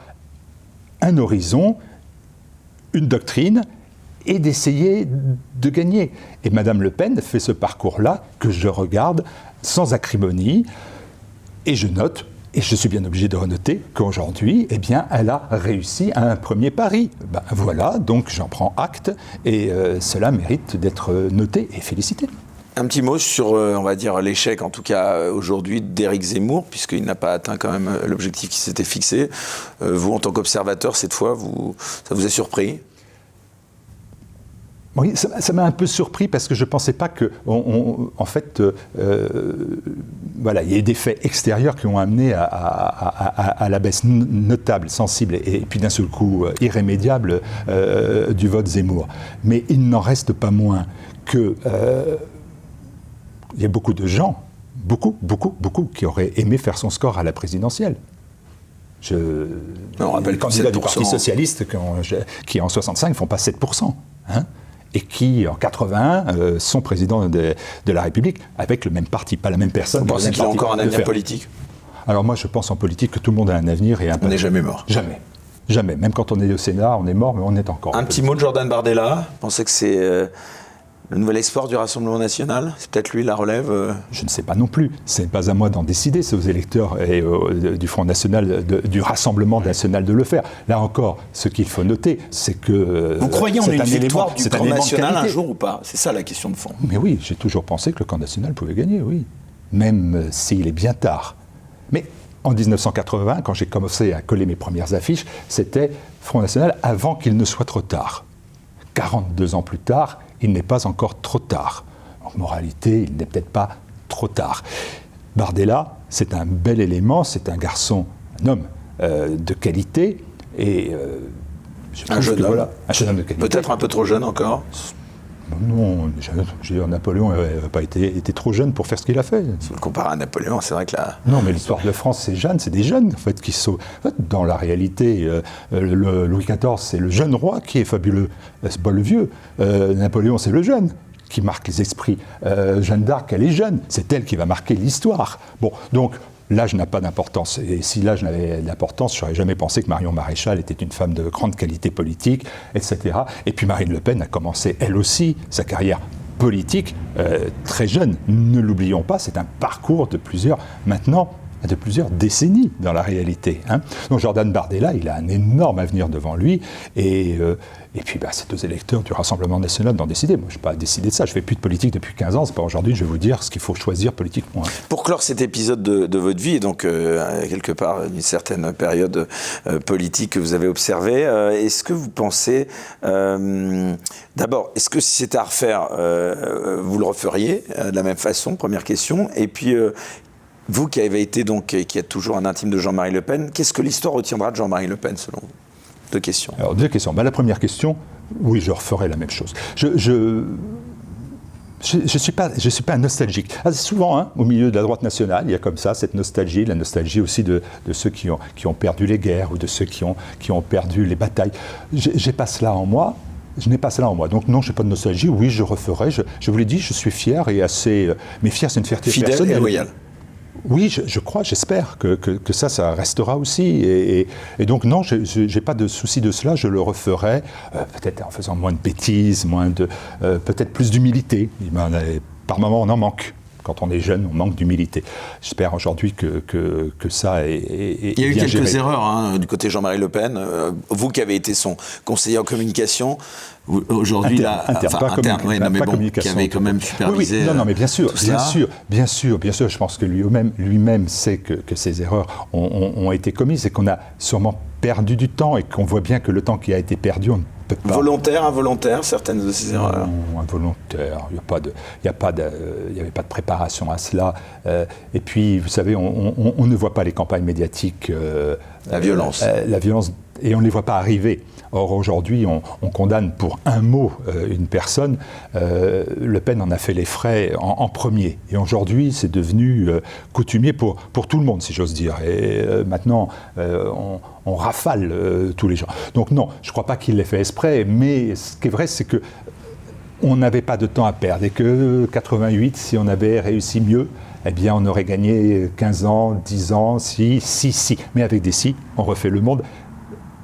[SPEAKER 2] un horizon, une doctrine, et d'essayer de gagner. Et Mme Le Pen fait ce parcours-là que je regarde sans acrimonie, et je note, et je suis bien obligé de renoter qu'aujourd'hui, eh bien, elle a réussi à un premier pari. Ben voilà, donc j'en prends acte, et cela mérite d'être noté et félicité.
[SPEAKER 1] Un petit mot sur, on va dire, l'échec, en tout cas aujourd'hui, d'Éric Zemmour, puisqu'il n'a pas atteint quand même l'objectif qui s'était fixé. Vous, en tant qu'observateur, cette fois, ça vous a surpris ?
[SPEAKER 2] Oui, ça m'a un peu surpris parce que je ne pensais pas que, en fait, voilà, il y ait des faits extérieurs qui ont amené à la baisse notable, sensible et puis d'un seul coup irrémédiable du vote Zemmour. Mais il n'en reste pas moins que il y a beaucoup de gens, beaucoup, qui auraient aimé faire son score à la présidentielle.
[SPEAKER 1] On rappelle
[SPEAKER 2] les candidats du Parti socialiste qui en 65 ne font pas 7%. Hein, et qui, en 81, sont présidents de la République, avec le même parti, pas la même personne.
[SPEAKER 1] Vous pensez qu'il a encore un avenir politique ?
[SPEAKER 2] Alors moi, je pense en politique que tout le monde a un avenir. Et
[SPEAKER 1] on n'est jamais mort.
[SPEAKER 2] Jamais. Même quand on est au Sénat, on est mort, mais on est encore.
[SPEAKER 1] Un petit mot de Jordan Bardella. Vous pensez que c'est le nouvel espoir du Rassemblement national ? C'est peut-être lui la relève
[SPEAKER 2] Je ne sais pas non plus. Ce n'est pas à moi d'en décider, c'est aux électeurs et du Front National, du Rassemblement national de le faire. Là encore, ce qu'il faut noter, c'est que...
[SPEAKER 1] Vous croyez en une victoire du camp national un jour ou pas ? C'est ça la question de fond.
[SPEAKER 2] Mais oui, j'ai toujours pensé que le camp national pouvait gagner, oui. Même s'il est bien tard. Mais en 1980, quand j'ai commencé à coller mes premières affiches, c'était Front National avant qu'il ne soit trop tard. 42 ans plus tard, il n'est pas encore trop tard. En moralité, il n'est peut-être pas trop tard. Bardella, c'est un bel élément, c'est un garçon, un homme de qualité, et
[SPEAKER 1] un jeune homme.
[SPEAKER 2] Voilà, un jeune homme de qualité.
[SPEAKER 1] Peut-être un peu trop jeune encore.
[SPEAKER 2] Non, Napoléon n'a pas été trop jeune pour faire ce qu'il a fait.
[SPEAKER 1] Si vous le comparez à Napoléon, c'est vrai que là...
[SPEAKER 2] Non, mais l'histoire de France, c'est des jeunes, en fait, qui sont... En fait, dans la réalité, Louis XIV, c'est le jeune roi qui est fabuleux. C'est pas le vieux. Napoléon, c'est le jeune qui marque les esprits. Jeanne d'Arc, elle est jeune. C'est elle qui va marquer l'histoire. Bon, donc... L'âge n'a pas d'importance. Et si l'âge n'avait d'importance, je n'aurais jamais pensé que Marion Maréchal était une femme de grande qualité politique, etc. Et puis Marine Le Pen a commencé, elle aussi, sa carrière politique très jeune. Ne l'oublions pas, c'est un parcours de plusieurs, maintenant, de plusieurs décennies dans la réalité. Hein. Donc Jordan Bardella, il a un énorme avenir devant lui, et puis c'est aux électeurs du Rassemblement national d'en décider. Moi, je n'ai pas décidé de ça, je ne fais plus de politique depuis 15 ans, c'est pas aujourd'hui que je vais vous dire ce qu'il faut choisir politiquement. Hein.
[SPEAKER 1] Pour clore cet épisode de votre vie, et donc quelque part une certaine période politique que vous avez observée, est-ce que vous pensez, d'abord, est-ce que si c'était à refaire, vous le referiez de la même façon, première question, et puis vous qui avez été donc, et qui êtes toujours un intime de Jean-Marie Le Pen, qu'est-ce que l'histoire retiendra de Jean-Marie Le Pen selon vous? Deux questions.
[SPEAKER 2] Alors, deux questions. La première question, oui, je referai la même chose. Je suis pas un nostalgique. Souvent, au milieu de la droite nationale, il y a comme ça cette nostalgie, la nostalgie aussi de ceux qui ont perdu les guerres ou de ceux qui ont perdu les batailles. J'ai pas cela en moi. Je n'ai pas cela en moi. Donc non, je n'ai pas de nostalgie. Oui, je referai. Je vous l'ai dit, je suis fier et assez... Mais fier, c'est une fierté
[SPEAKER 1] fidèle
[SPEAKER 2] personnelle.
[SPEAKER 1] Et loyal.
[SPEAKER 2] Oui, je crois, j'espère que ça restera aussi. Et donc non, je n'ai pas de souci de cela, je le referai, peut-être en faisant moins de bêtises, peut-être plus d'humilité. Par moments, on en manque. Quand on est jeune, on manque d'humilité. J'espère aujourd'hui que ça est
[SPEAKER 1] Il y a eu
[SPEAKER 2] bien
[SPEAKER 1] quelques
[SPEAKER 2] géré.
[SPEAKER 1] erreurs du côté Jean-Marie Le Pen. Vous qui avez été son conseiller en communication, aujourd'hui qui avait quand même supervisé.
[SPEAKER 2] Oui. Non, mais bien sûr. Je pense que lui-même sait que ces erreurs ont été commises et qu'on a sûrement perdu du temps et qu'on voit bien que le temps qui a été perdu, on ne peut pas.
[SPEAKER 1] Volontaire, involontaire, certaines de ces erreurs.
[SPEAKER 2] Non, involontaire. Il n'y avait pas de préparation à cela. Et puis, vous savez, on ne voit pas les campagnes médiatiques.
[SPEAKER 1] La violence.
[SPEAKER 2] Et on ne les voit pas arriver. Or, aujourd'hui, on condamne pour un mot une personne. Le Pen en a fait les frais en premier. Et aujourd'hui, c'est devenu coutumier pour tout le monde, si j'ose dire. Et maintenant, on rafale tous les gens. Donc non, je ne crois pas qu'il l'ait fait exprès. Mais ce qui est vrai, c'est que on n'avait pas de temps à perdre. Et que 88, si on avait réussi mieux, eh bien, on aurait gagné 15 ans, 10 ans, si. Mais avec des si, on refait le monde.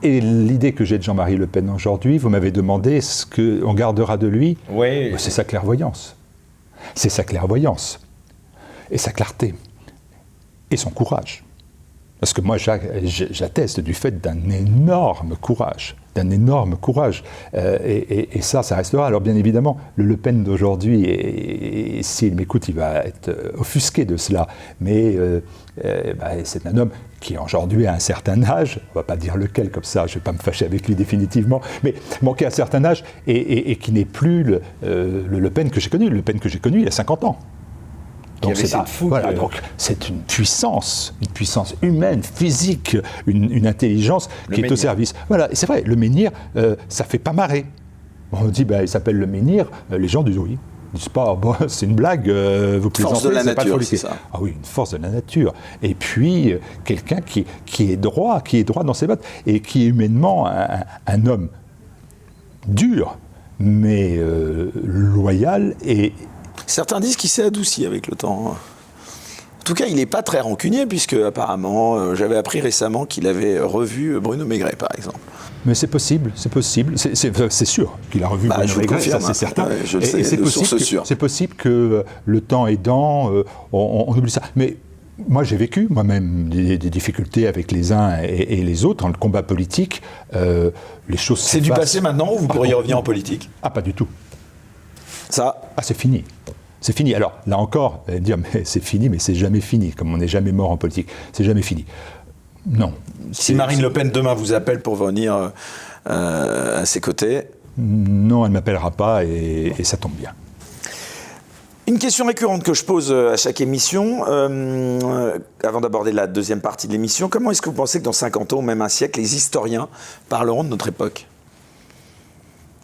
[SPEAKER 2] Et l'idée que j'ai de Jean-Marie Le Pen aujourd'hui, vous m'avez demandé ce qu'on gardera de lui.
[SPEAKER 1] Oui.
[SPEAKER 2] C'est sa clairvoyance. C'est sa clairvoyance. Et sa clarté. Et son courage. Parce que moi, j'atteste du fait d'un énorme courage. Et ça restera. Alors bien évidemment, le Pen d'aujourd'hui, et s'il m'écoute, il va être offusqué de cela. Mais c'est un homme qui aujourd'hui a un certain âge, on ne va pas dire lequel comme ça, je ne vais pas me fâcher avec lui définitivement, mais qui a un certain âge et qui n'est plus le Pen que j'ai connu. Le Pen que j'ai connu, il a 50 ans. Donc donc c'est une puissance humaine, physique, une intelligence qui est au service. Voilà, et c'est vrai, le menhir, ça fait pas marrer. On dit, il s'appelle le menhir, les gens disent oui. Ils disent pas, c'est une blague, vous plaisantez.
[SPEAKER 1] Force de la nature, c'est ça.
[SPEAKER 2] Ah oui, une force de la nature. Et puis, quelqu'un qui est droit dans ses bottes, et qui est humainement un homme dur, mais loyal et...
[SPEAKER 1] Certains disent qu'il s'est adouci avec le temps. En tout cas, il n'est pas très rancunier, puisque apparemment, j'avais appris récemment qu'il avait revu Bruno Maigret, par exemple.
[SPEAKER 2] Mais c'est possible. C'est sûr qu'il a revu Bruno Maigret, ça c'est certain.
[SPEAKER 1] Je le sais, de source sûre.
[SPEAKER 2] C'est possible que le temps aidant, on oublie ça. Mais moi, j'ai vécu moi-même des difficultés avec les uns et les autres dans le combat politique. Les choses.
[SPEAKER 1] C'est du passé maintenant, ou vous pourriez revenir en politique?
[SPEAKER 2] Ah, pas du tout.
[SPEAKER 1] Ça.
[SPEAKER 2] Ah, c'est fini. C'est fini. Alors, là encore, dire, mais c'est fini, mais c'est jamais fini, comme on n'est jamais mort en politique. C'est jamais fini. Non.
[SPEAKER 1] Si Marine Le Pen, demain, vous appelle pour venir à ses côtés?
[SPEAKER 2] Non, elle ne m'appellera pas, et ça tombe bien.
[SPEAKER 1] Une question récurrente que je pose à chaque émission, avant d'aborder la deuxième partie de l'émission, comment est-ce que vous pensez que dans 50 ans, ou même un siècle, les historiens parleront de notre époque ?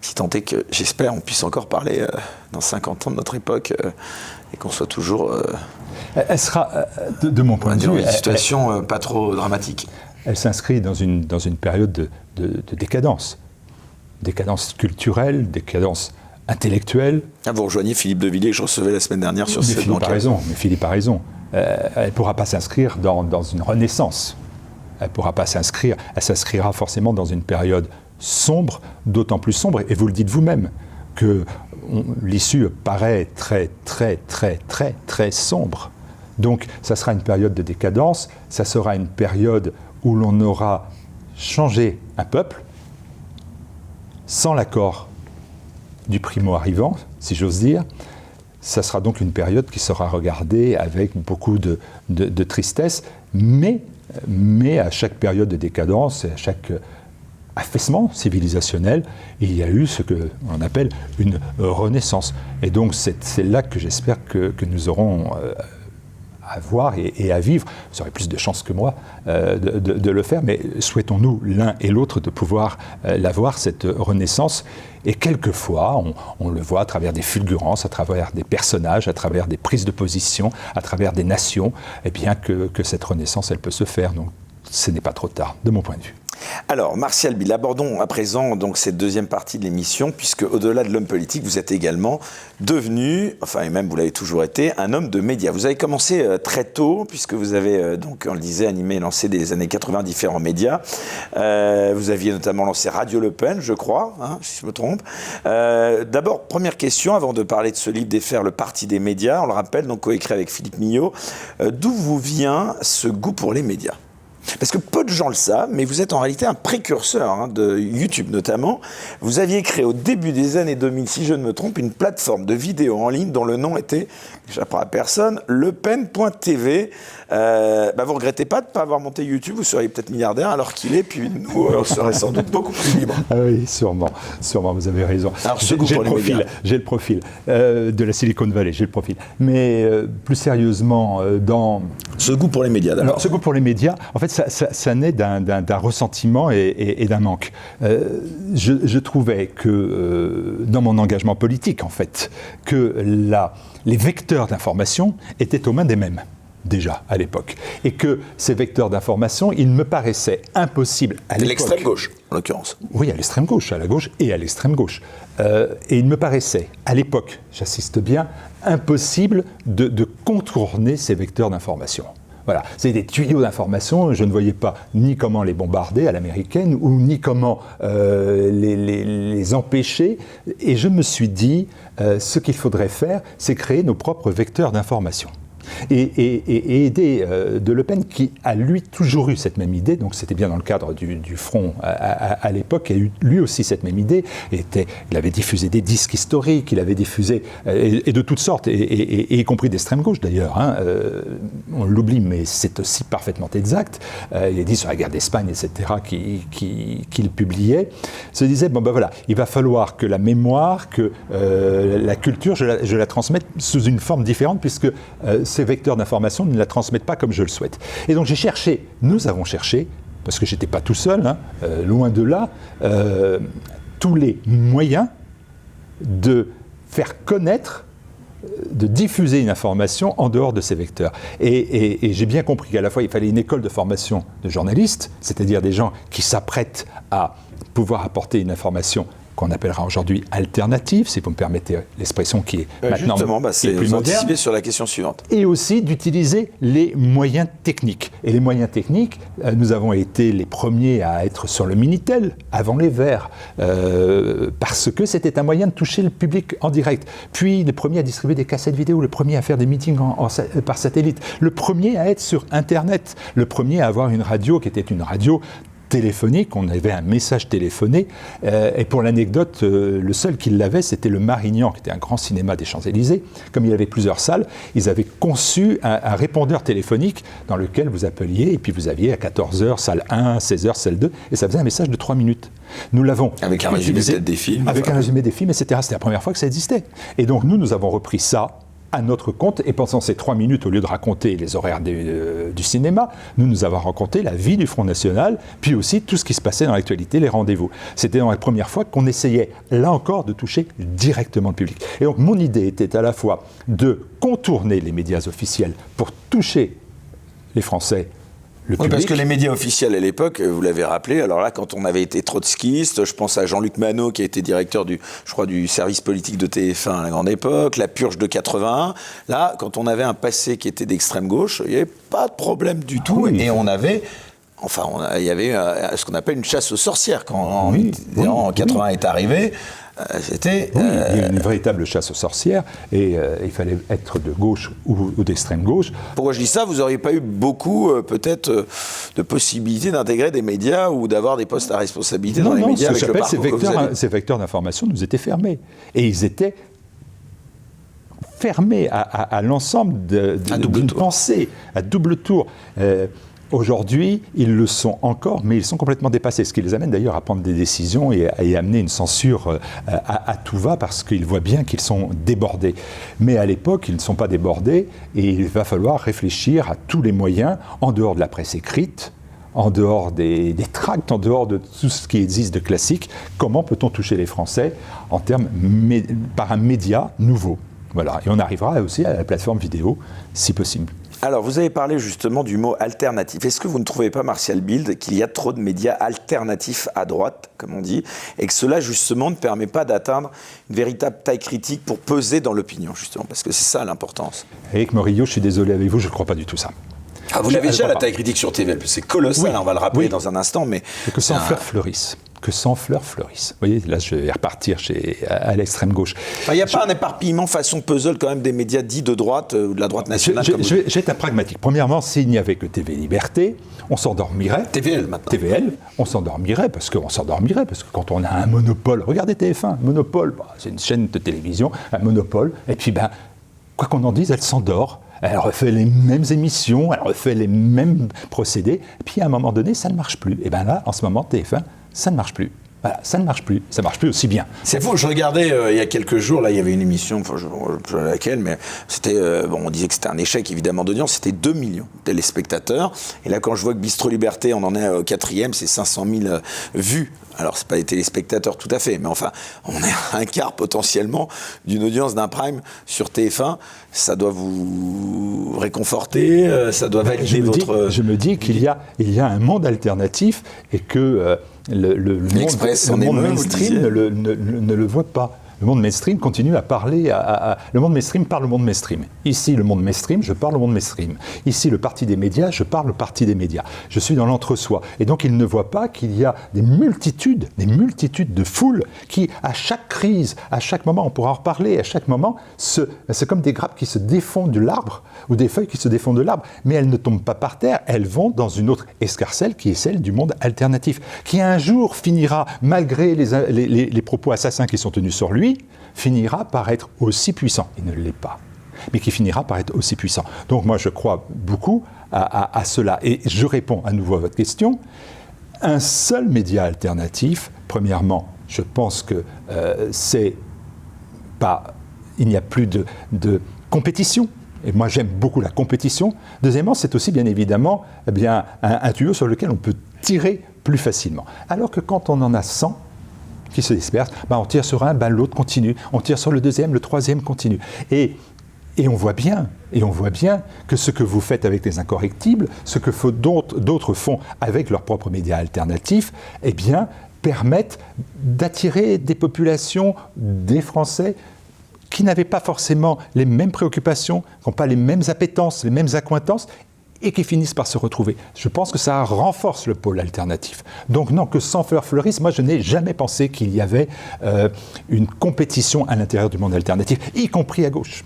[SPEAKER 1] Si tant est que, j'espère, on puisse encore parler dans 50 ans de notre époque et qu'on soit toujours...
[SPEAKER 2] Elle sera, de mon point de vue...
[SPEAKER 1] une situation pas trop dramatique.
[SPEAKER 2] Elle s'inscrit dans une période de décadence. Décadence culturelle, décadence intellectuelle.
[SPEAKER 1] Ah, vous rejoignez Philippe de Villiers que je recevais la semaine dernière sur cette
[SPEAKER 2] Philippe a raison. Elle ne pourra pas s'inscrire dans une renaissance. Elle s'inscrira forcément dans une période sombre, d'autant plus sombre, et vous le dites vous-même, que l'issue paraît très, très, très, très, très sombre. Donc ça sera une période de décadence, ça sera une période où l'on aura changé un peuple sans l'accord du primo-arrivant, si j'ose dire. Ça sera donc une période qui sera regardée avec beaucoup de tristesse, mais à chaque période de décadence et à chaque affaissement civilisationnel, il y a eu ce qu'on appelle une renaissance. Et donc c'est là que j'espère que nous aurons à voir et à vivre. Vous aurez plus de chances que moi de le faire, mais souhaitons-nous l'un et l'autre de pouvoir l'avoir, cette renaissance. Et quelquefois, on le voit à travers des fulgurances, à travers des personnages, à travers des prises de position, à travers des nations, eh bien que cette renaissance, elle peut se faire. Donc ce n'est pas trop tard, de mon point de vue.
[SPEAKER 1] Alors, Martial Bill, abordons à présent donc cette deuxième partie de l'émission, puisque au-delà de l'homme politique, vous êtes également devenu, enfin et même vous l'avez toujours été, un homme de médias. Vous avez commencé très tôt, puisque vous avez, donc on le disait, animé et lancé des années 80 différents médias. Vous aviez notamment lancé Radio Le Pen, je crois, si je me trompe. D'abord, première question, avant de parler de ce livre Défaire le parti des médias, on le rappelle, donc coécrit avec Philippe Millot, d'où vous vient ce goût pour les médias ? Parce que peu de gens le savent, mais vous êtes en réalité un précurseur de YouTube notamment. Vous aviez créé au début des années 2000, si je ne me trompe, une plateforme de vidéos en ligne dont le nom était, j'apprends à personne, lepen.tv. Vous regrettez pas de ne pas avoir monté YouTube, vous seriez peut-être milliardaire alors qu'il est, puis nous, on serait sans doute beaucoup plus libre.
[SPEAKER 2] Ah oui, sûrement, vous avez raison.
[SPEAKER 1] Alors,
[SPEAKER 2] j'ai le profil de la Silicon Valley, j'ai le profil. Mais plus sérieusement, dans...
[SPEAKER 1] Ce goût pour les médias, d'abord.
[SPEAKER 2] Alors, ce goût pour les médias, en fait, ça naît d'un ressentiment et d'un manque. Je trouvais que, dans mon engagement politique, en fait, que les vecteurs d'information étaient aux mains des mêmes, déjà, à l'époque. Et que ces vecteurs d'information, il me paraissait impossible à l'époque...
[SPEAKER 1] L'extrême gauche, en l'occurrence.
[SPEAKER 2] Oui, à l'extrême gauche, à la gauche et à l'extrême gauche. Et il me paraissait, à l'époque, j'insiste bien, impossible de contourner ces vecteurs d'information. Voilà, c'est des tuyaux d'information, je ne voyais pas ni comment les bombarder à l'américaine, ou ni comment les empêcher, et je me suis dit, ce qu'il faudrait faire, c'est créer nos propres vecteurs d'information. Et aider de Le Pen, qui a lui toujours eu cette même idée, donc c'était bien dans le cadre du Front à l'époque, qui a eu lui aussi cette même idée, il avait diffusé des disques historiques, il avait diffusé, et de toutes sortes, et y compris d'extrême gauche d'ailleurs, on l'oublie, mais c'est aussi parfaitement exact, il a dit sur la guerre d'Espagne, etc., qu'il publiait, se disait, voilà, il va falloir que la mémoire, que la culture, je la transmette sous une forme différente, puisque ces vecteurs d'information ne la transmettent pas comme je le souhaite. Et donc nous avons cherché, parce que je n'étais pas tout seul, loin de là, tous les moyens de faire connaître, de diffuser une information en dehors de ces vecteurs. Et j'ai bien compris qu'à la fois il fallait une école de formation de journalistes, c'est-à-dire des gens qui s'apprêtent à pouvoir apporter une information qu'on appellera aujourd'hui alternative, si vous me permettez l'expression qui est maintenant
[SPEAKER 1] c'est
[SPEAKER 2] plus moderne.
[SPEAKER 1] Anticiper sur la question suivante.
[SPEAKER 2] Et aussi d'utiliser les moyens techniques. Et les moyens techniques, nous avons été les premiers à être sur le Minitel, avant les Verts, parce que c'était un moyen de toucher le public en direct. Puis les premiers à distribuer des cassettes vidéo, le premier à faire des meetings par satellite, le premier à être sur Internet, le premier à avoir une radio qui était une radio téléphonique, on avait un message téléphoné, et pour l'anecdote, le seul qui l'avait, c'était le Marignan, qui était un grand cinéma des Champs-Élysées. Comme il y avait plusieurs salles, ils avaient conçu un répondeur téléphonique dans lequel vous appeliez, et puis vous aviez à 14h, salle 1, 16h, salle 2, et ça faisait un message de 3 minutes. Nous l'avons
[SPEAKER 1] avec un résumé des films.
[SPEAKER 2] Avec un résumé des films, etc. C'était la première fois que ça existait. Et donc nous avons repris ça à notre compte, et pendant ces 3 minutes, au lieu de raconter les horaires du cinéma, nous avons raconté la vie du Front National, puis aussi tout ce qui se passait dans l'actualité, les rendez-vous. C'était dans la première fois qu'on essayait, là encore, de toucher directement le public. Et donc mon idée était à la fois de contourner les médias officiels pour toucher les Français, le public.
[SPEAKER 1] Parce que les médias officiels à l'époque, vous l'avez rappelé, alors là, quand on avait été trotskiste, je pense à Jean-Luc Manot, qui a été directeur du service politique de TF1 à la grande époque, la purge de 81. Là, quand on avait un passé qui était d'extrême gauche, il n'y avait pas de problème du tout. Oui. Et on avait... il y avait ce qu'on appelle une chasse aux sorcières quand en 80 est arrivé. C'était...
[SPEAKER 2] Oui, il y a une véritable chasse aux sorcières et il fallait être de gauche ou d'extrême gauche.
[SPEAKER 1] Pourquoi je dis ça? Vous n'auriez pas eu beaucoup, peut-être, de possibilités d'intégrer des médias ou d'avoir des postes à responsabilité dans les médias avec le parcours que vous avez.
[SPEAKER 2] Ces vecteurs d'information nous étaient fermés. Et ils étaient fermés à l'ensemble d'une pensée, à double tour. Aujourd'hui, ils le sont encore, mais ils sont complètement dépassés, ce qui les amène d'ailleurs à prendre des décisions et à amener une censure à tout va, parce qu'ils voient bien qu'ils sont débordés. Mais à l'époque, ils ne sont pas débordés, et il va falloir réfléchir à tous les moyens, en dehors de la presse écrite, en dehors des tracts, en dehors de tout ce qui existe de classique, comment peut-on toucher les Français par un média nouveau. Voilà. Et on arrivera aussi à la plateforme vidéo, si possible.
[SPEAKER 1] Alors, vous avez parlé justement du mot alternatif. Est-ce que vous ne trouvez pas, Martial Bild, qu'il y a trop de médias alternatifs à droite, comme on dit, et que cela, justement, ne permet pas d'atteindre une véritable taille critique pour peser dans l'opinion, justement, parce que c'est ça l'importance.
[SPEAKER 2] Éric Morillo, je suis désolé avec vous, je ne crois pas du tout ça.
[SPEAKER 1] Ah, vous l'avez déjà, la taille critique sur TV, c'est colossal, oui, on va le rappeler dans un instant, mais...
[SPEAKER 2] Que sans fleurs fleurissent. Que sans fleurs fleurissent. Vous voyez, là, je vais repartir à l'extrême gauche.
[SPEAKER 1] Il n'y a pas un éparpillement façon puzzle quand même des médias dits de droite ou de la droite nationale
[SPEAKER 2] Je vais être un pragmatique. Premièrement, s'il n'y avait que TV Liberté, on s'endormirait.
[SPEAKER 1] TVL maintenant.
[SPEAKER 2] TVL, on s'endormirait parce que quand on a un monopole, regardez TF1, monopole, c'est une chaîne de télévision, un monopole, et puis quoi qu'on en dise, elle s'endort. Elle refait les mêmes émissions, elle refait les mêmes procédés, et puis à un moment donné, ça ne marche plus. Et bien là, en ce moment, TF1, ça ne marche plus. Voilà, ça ne marche plus. Ça ne marche plus aussi bien.
[SPEAKER 1] C'est faux. Je regardais il y a quelques jours, là, il y avait une émission, enfin, je ne sais pas laquelle, mais c'était, on disait que c'était un échec évidemment d'audience. C'était 2 millions de téléspectateurs. Et là, quand je vois que Bistro Liberté, on en est au 4e, c'est 500 000 vues. Alors, c'est pas les téléspectateurs tout à fait, mais enfin, on est à un quart potentiellement d'une audience d'un prime sur TF1. Ça doit vous réconforter, ça doit valider votre...
[SPEAKER 2] Je me dis qu'il y a un monde alternatif et que le monde mainstream ne le voit pas. Le monde mainstream continue à parler le monde mainstream parle au monde mainstream. Ici, le monde mainstream, je parle au monde mainstream. Ici, le parti des médias, je parle au parti des médias. Je suis dans l'entre-soi. Et donc, ils ne voient pas qu'il y a des multitudes de foules qui, à chaque crise, à chaque moment, on pourra en reparler, à chaque moment, c'est comme des grappes qui se défont de l'arbre, ou des feuilles qui se défont de l'arbre, mais elles ne tombent pas par terre, elles vont dans une autre escarcelle qui est celle du monde alternatif, qui un jour finira, malgré les propos assassins qui sont tenus sur lui, finira par être aussi puissant. Il ne l'est pas, mais qui finira par être aussi puissant. Donc moi, je crois beaucoup à cela. Et je réponds à nouveau à votre question. Un seul média alternatif, premièrement, je pense que il n'y a plus de compétition. Et moi, j'aime beaucoup la compétition. Deuxièmement, c'est aussi bien évidemment un tuyau sur lequel on peut tirer plus facilement. Alors que quand on en a 100 qui se dispersent, on tire sur un, l'autre continue. On tire sur le deuxième, le troisième continue. Et on voit bien que ce que vous faites avec les incorrectibles, ce que d'autres font avec leurs propres médias alternatifs, permettent d'attirer des populations, des Français, qui n'avaient pas forcément les mêmes préoccupations, qui n'ont pas les mêmes appétences, les mêmes accointances, et qui finissent par se retrouver. Je pense que ça renforce le pôle alternatif. Donc non, que sans fleurs fleurissent, moi je n'ai jamais pensé qu'il y avait une compétition à l'intérieur du monde alternatif, y compris à gauche.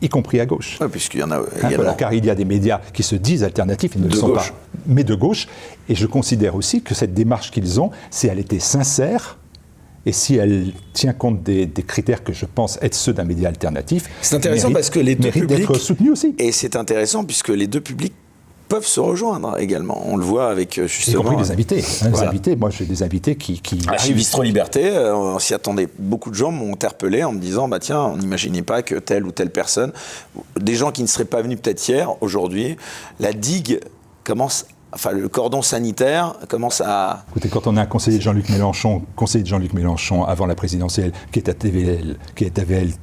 [SPEAKER 2] Y compris à gauche.
[SPEAKER 1] Oui, puisqu'il y en a également.
[SPEAKER 2] Voilà, car il y a des médias qui se disent alternatifs, ils ne le sont pas, mais de gauche. Et je considère aussi que cette démarche qu'ils ont, si elle était sincère, et si elle tient compte des critères que je pense être ceux d'un média alternatif,
[SPEAKER 1] c'est intéressant parce que les deux publics
[SPEAKER 2] d'être soutenus aussi.
[SPEAKER 1] Et c'est intéressant puisque les deux publics peuvent se rejoindre également. On le voit avec justement...
[SPEAKER 2] Y compris les invités. Les invités, moi j'ai des invités qui
[SPEAKER 1] chez Bistro Liberté, on s'y attendait. Beaucoup de gens m'ont interpellé en me disant tiens, on n'imaginait pas que telle ou telle personne, des gens qui ne seraient pas venus peut-être hier, aujourd'hui, la digue commence... Enfin, le cordon sanitaire commence à...
[SPEAKER 2] Écoutez, quand on a un conseiller de Jean-Luc Mélenchon avant la présidentielle, qui est à TVL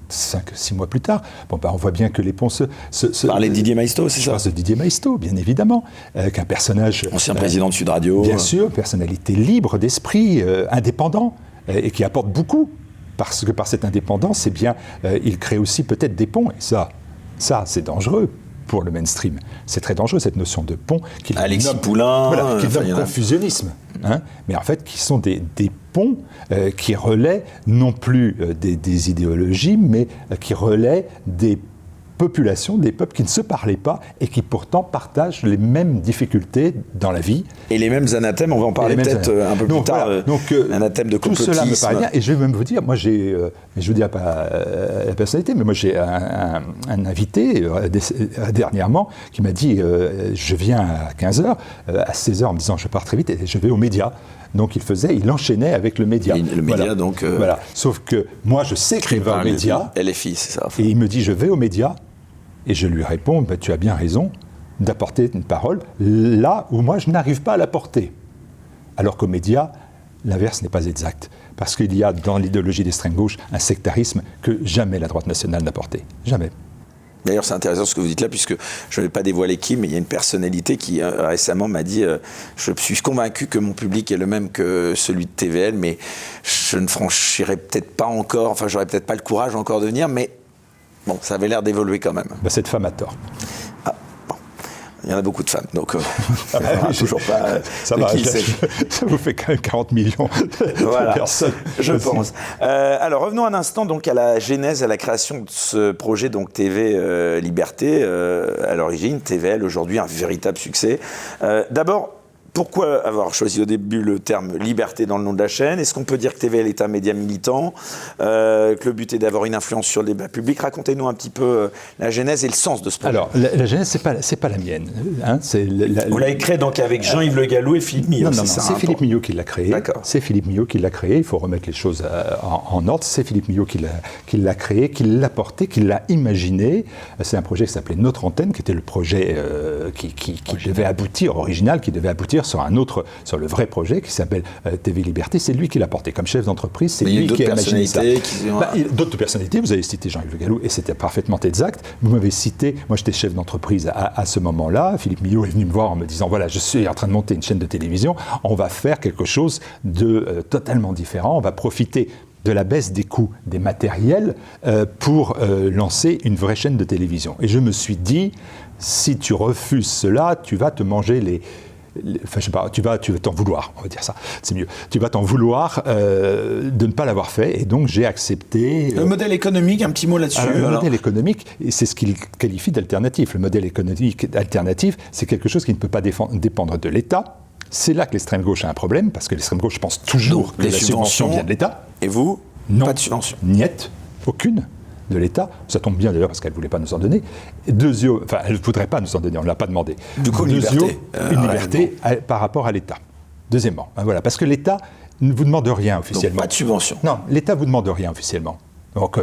[SPEAKER 2] 5-6 mois plus tard, on voit bien que les ponts se...
[SPEAKER 1] Parler de Didier Maistre, c'est ça?
[SPEAKER 2] Je parle de Didier Maistre, bien évidemment, qu'un personnage...
[SPEAKER 1] Ancien président de Sud Radio.
[SPEAKER 2] Bien sûr, personnalité libre d'esprit, indépendant, et qui apporte beaucoup, parce que par cette indépendance, il crée aussi peut-être des ponts, et ça c'est dangereux. pour le mainstream. C'est très dangereux, cette notion de pont.
[SPEAKER 1] Alexis Poulain,
[SPEAKER 2] qui donne confusionnisme. Hein, mais en fait, qui sont des ponts qui relaient non plus des idéologies, mais qui relaient des populations, des peuples qui ne se parlaient pas et qui pourtant partagent les mêmes difficultés dans la vie.
[SPEAKER 1] Et les mêmes anathèmes, on va en parler peut-être un peu plus tard.
[SPEAKER 2] Voilà. Donc,
[SPEAKER 1] anathème de complotisme.
[SPEAKER 2] Tout cela me paraît bien. Et je vais même vous dire, moi j'ai, je vous dis pas la personnalité, mais moi j'ai un invité dernièrement qui m'a dit, je viens à 15h, à 16h en me disant je pars très vite et je vais aux médias. Donc il enchaînait avec le média.
[SPEAKER 1] Le média,
[SPEAKER 2] voilà.
[SPEAKER 1] donc.
[SPEAKER 2] Voilà. Sauf que moi je sais qu'il va aux médias.
[SPEAKER 1] LFI, c'est ça.
[SPEAKER 2] Et il me dit je vais aux médias. Et je lui réponds, bah, tu as bien raison d'apporter une parole là où moi je n'arrive pas à la porter. Alors qu'aux médias, l'inverse n'est pas exact. Parce qu'il y a dans l'idéologie d'extrême gauche un sectarisme que jamais la droite nationale n'a porté. Jamais.
[SPEAKER 1] D'ailleurs, c'est intéressant ce que vous dites là, puisque je ne vais pas dévoiler qui, mais il y a une personnalité qui récemment m'a dit je suis convaincu que mon public est le même que celui de TVL, mais je ne franchirai peut-être pas encore, enfin, j'aurais peut-être pas le courage encore de venir, mais bon, ça avait l'air d'évoluer quand même.
[SPEAKER 2] Bah, cette femme a tort.
[SPEAKER 1] Ah, bon. Il y en a beaucoup de femmes, donc toujours pas.
[SPEAKER 2] Ça va, ça vous fait quand même 40 millions de personnes.
[SPEAKER 1] Je pense. Alors revenons un instant donc à la genèse, à la création de ce projet donc TV Liberté. À l'origine, TVL aujourd'hui un véritable succès. D'abord, pourquoi avoir choisi au début le terme liberté dans le nom de la chaîne? Est-ce qu'on peut dire que TVL est un média militant, que le but est d'avoir une influence sur le débat public? Racontez-nous un petit peu la genèse et le sens de ce projet.
[SPEAKER 2] Alors, la genèse, c'est pas la mienne. Hein,
[SPEAKER 1] vous l'avez créé donc avec Jean-Yves Le Gallou et Philippe Millot.
[SPEAKER 2] Non, c'est Philippe Millot qui l'a créé.
[SPEAKER 1] D'accord.
[SPEAKER 2] C'est Philippe Millot qui l'a créé. Il faut remettre les choses en ordre. C'est Philippe Millot qui l'a créé, qui l'a porté, qui l'a imaginé. C'est un projet qui s'appelait Notre Antenne, qui était le projet qui devait aboutir, original, qui devait aboutir sur le vrai projet qui s'appelle TV Liberté. C'est lui qui l'a porté comme chef d'entreprise. C'est lui qui a imaginé ça. D'autres personnalités, vous avez cité Jean-Yves Le Gallou et c'était parfaitement exact. Vous m'avez cité, moi j'étais chef d'entreprise à ce moment-là. Philippe Millot est venu me voir en me disant voilà, je suis en train de monter une chaîne de télévision, on va faire quelque chose de totalement différent, on va profiter de la baisse des coûts des matériels pour lancer une vraie chaîne de télévision. Et je me suis dit, si tu refuses cela, tu vas te manger enfin, je sais pas, tu vas t'en vouloir, on va dire ça, c'est mieux. Tu vas t'en vouloir de ne pas l'avoir fait, et donc j'ai accepté.
[SPEAKER 1] Le modèle économique, un petit mot là-dessus.
[SPEAKER 2] Le modèle économique, c'est ce qu'il qualifie d'alternatif. Le modèle économique alternatif, c'est quelque chose qui ne peut pas dépendre de l'État. C'est là que l'extrême gauche a un problème, parce que l'extrême gauche pense toujours que la subvention vient de l'État.
[SPEAKER 1] Et vous,
[SPEAKER 2] non,
[SPEAKER 1] pas de subvention.
[SPEAKER 2] Niet, aucune de l'État. Ça tombe bien d'ailleurs parce qu'elle ne voulait pas nous en donner. Deuxièmement, enfin, elle ne voudrait pas nous en donner, on ne l'a pas demandé.
[SPEAKER 1] Du coup,
[SPEAKER 2] une liberté par rapport à l'État. Deuxièmement, voilà, parce que l'État ne vous demande rien officiellement.
[SPEAKER 1] Donc, pas de subvention.
[SPEAKER 2] Non, l'État ne vous demande rien officiellement. Donc,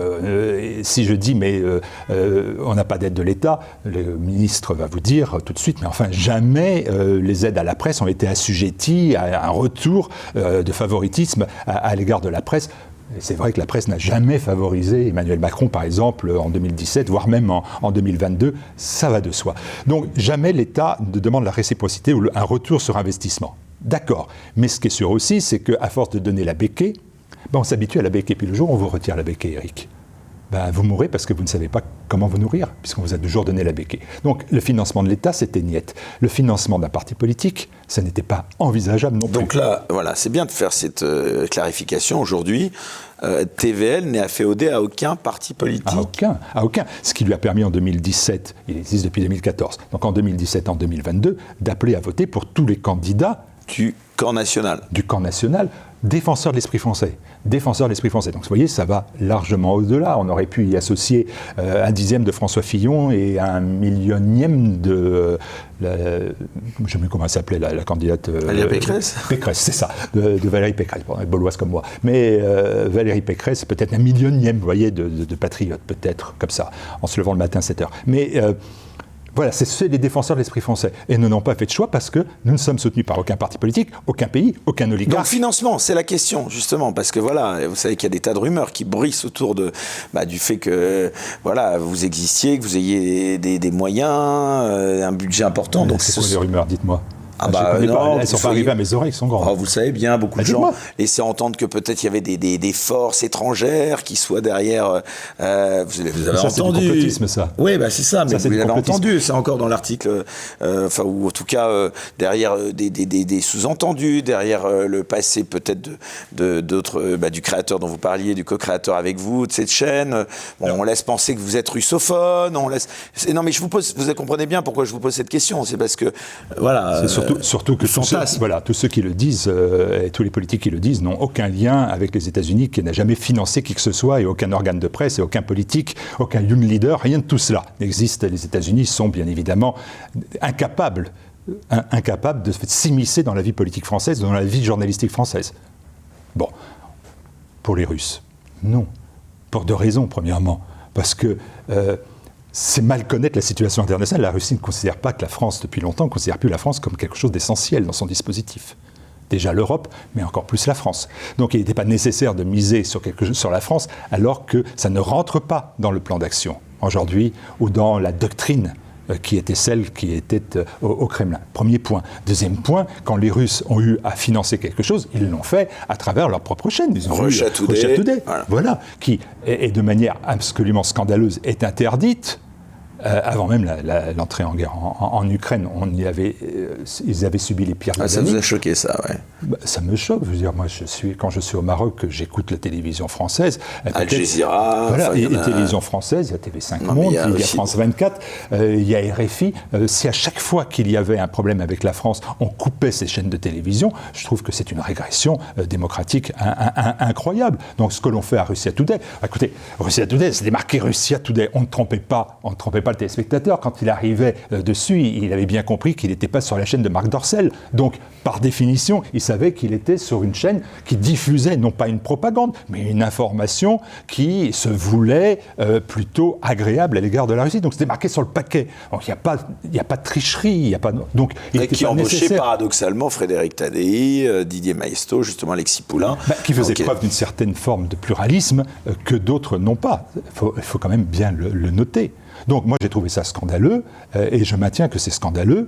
[SPEAKER 2] si je dis, mais on n'a pas d'aide de l'État, le ministre va vous dire tout de suite, mais enfin, jamais les aides à la presse ont été assujetties à un retour de favoritisme à l'égard de la presse. Et c'est vrai que la presse n'a jamais favorisé Emmanuel Macron, par exemple, en 2017, voire même en 2022. Ça va de soi. Donc, jamais l'État ne demande la réciprocité ou un retour sur investissement. D'accord. Mais ce qui est sûr aussi, c'est qu'à force de donner la béquée, on s'habitue à la béquée. Puis le jour où on vous retire la béquée, Eric, vous mourrez parce que vous ne savez pas comment vous nourrir, puisqu'on vous a toujours donné la béquée. Donc le financement de l'État, c'était niet. Le financement d'un parti politique, ça n'était pas envisageable non plus.
[SPEAKER 1] Donc là, voilà, c'est bien de faire cette clarification aujourd'hui. TVL n'est afféodé à aucun parti politique.
[SPEAKER 2] À aucun. Ce qui lui a permis en 2017, il existe depuis 2014, donc en 2017, en 2022, d'appeler à voter pour tous les candidats
[SPEAKER 1] du camp national.
[SPEAKER 2] Du camp national, défenseur de l'esprit français. Défenseur de l'esprit français. Donc vous voyez, ça va largement au-delà. On aurait pu y associer 1/10 de François Fillon et 1/1000 de... je ne sais plus comment elle s'appelait, la candidate...
[SPEAKER 1] Valérie Pécresse.
[SPEAKER 2] Pécresse, c'est ça, de Valérie Pécresse. Bon, elle est bauloise comme moi. Mais Valérie Pécresse, peut-être 1/100000, vous voyez, de patriotes, peut-être, comme ça, en se levant le matin à 7h. Mais... voilà, c'est les défenseurs de l'esprit français. Et nous n'avons pas fait de choix parce que nous ne sommes soutenus par aucun parti politique, aucun pays, aucun oligarque.
[SPEAKER 1] Donc financement, c'est la question, justement, parce que voilà, vous savez qu'il y a des tas de rumeurs qui bruissent autour du fait que voilà, vous existiez, que vous ayez des moyens, un budget important. Donc
[SPEAKER 2] c'est quoi les rumeurs, dites-moi?
[SPEAKER 1] Ah bah,
[SPEAKER 2] elles ne sont pas arrivées à mes oreilles, elles sont grandes.
[SPEAKER 1] Oh, vous le savez bien, beaucoup de gens laissaient entendre que peut-être il y avait des forces étrangères qui soient derrière. Vous avez
[SPEAKER 2] ça,
[SPEAKER 1] entendu.
[SPEAKER 2] C'est du complotisme, ça.
[SPEAKER 1] Oui, bah, c'est ça, mais
[SPEAKER 2] ça,
[SPEAKER 1] vous l'avez entendu, c'est encore dans l'article, ou en tout cas derrière des sous-entendus, derrière le passé peut-être d'autres, du créateur dont vous parliez, du co-créateur avec vous de cette chaîne. Bon, on laisse penser que vous êtes russophone, non mais vous comprenez bien pourquoi je vous pose cette question, c'est parce que voilà.
[SPEAKER 2] C'est surtout que tous ceux qui le disent, et tous les politiques qui le disent, n'ont aucun lien avec les États-Unis, qui n'a jamais financé qui que ce soit, et aucun organe de presse, et aucun politique, aucun young leader, rien de tout cela n'existe. Les États-Unis sont bien évidemment incapables de s'immiscer dans la vie politique française, dans la vie journalistique française. Bon, pour les Russes, non. Pour deux raisons, premièrement. Parce que c'est mal connaître la situation internationale. La Russie ne considère pas que la France, depuis longtemps, ne considère plus la France comme quelque chose d'essentiel dans son dispositif. Déjà l'Europe, mais encore plus la France. Donc il n'était pas nécessaire de miser sur la France, alors que ça ne rentre pas dans le plan d'action, aujourd'hui, ou dans la doctrine qui était celle qui était au Kremlin. Premier point. Deuxième point, quand les Russes ont eu à financer quelque chose, ils l'ont fait à travers leur propre chaîne. Ils ont
[SPEAKER 1] Russia Today.
[SPEAKER 2] Voilà, qui, et de manière absolument scandaleuse, est interdite. Avant même l'entrée en guerre en Ukraine, ils avaient subi les pires années.
[SPEAKER 1] Ça vous a choqué, ça, ouais.
[SPEAKER 2] Ça me choque. Je veux dire, moi, quand je suis au Maroc, j'écoute la télévision française.
[SPEAKER 1] Al Jazeera.
[SPEAKER 2] Voilà, et télévision française, il y a TV5 Monde, il y a France 24, il y a RFI. Si à chaque fois qu'il y avait un problème avec la France, on coupait ces chaînes de télévision, je trouve que c'est une régression démocratique incroyable. Donc, ce que l'on fait à Russia Today, écoutez, Russia Today, c'était marqué Russia Today. On ne trompait pas le téléspectateur. Quand il arrivait dessus, il avait bien compris qu'il n'était pas sur la chaîne de Marc Dorcel. Donc, par définition, il savait qu'il était sur une chaîne qui diffusait non pas une propagande, mais une information qui se voulait plutôt agréable à l'égard de la Russie. Donc, c'était marqué sur le paquet. Donc, il n'y a pas de tricherie. Donc,
[SPEAKER 1] et qui embauchait paradoxalement Frédéric Tadei, Didier Maistre, justement Alexis Poulain.
[SPEAKER 2] Qui faisait preuve d'une certaine forme de pluralisme que d'autres n'ont pas. Il faut quand même bien le noter. Donc moi j'ai trouvé ça scandaleux et je maintiens que c'est scandaleux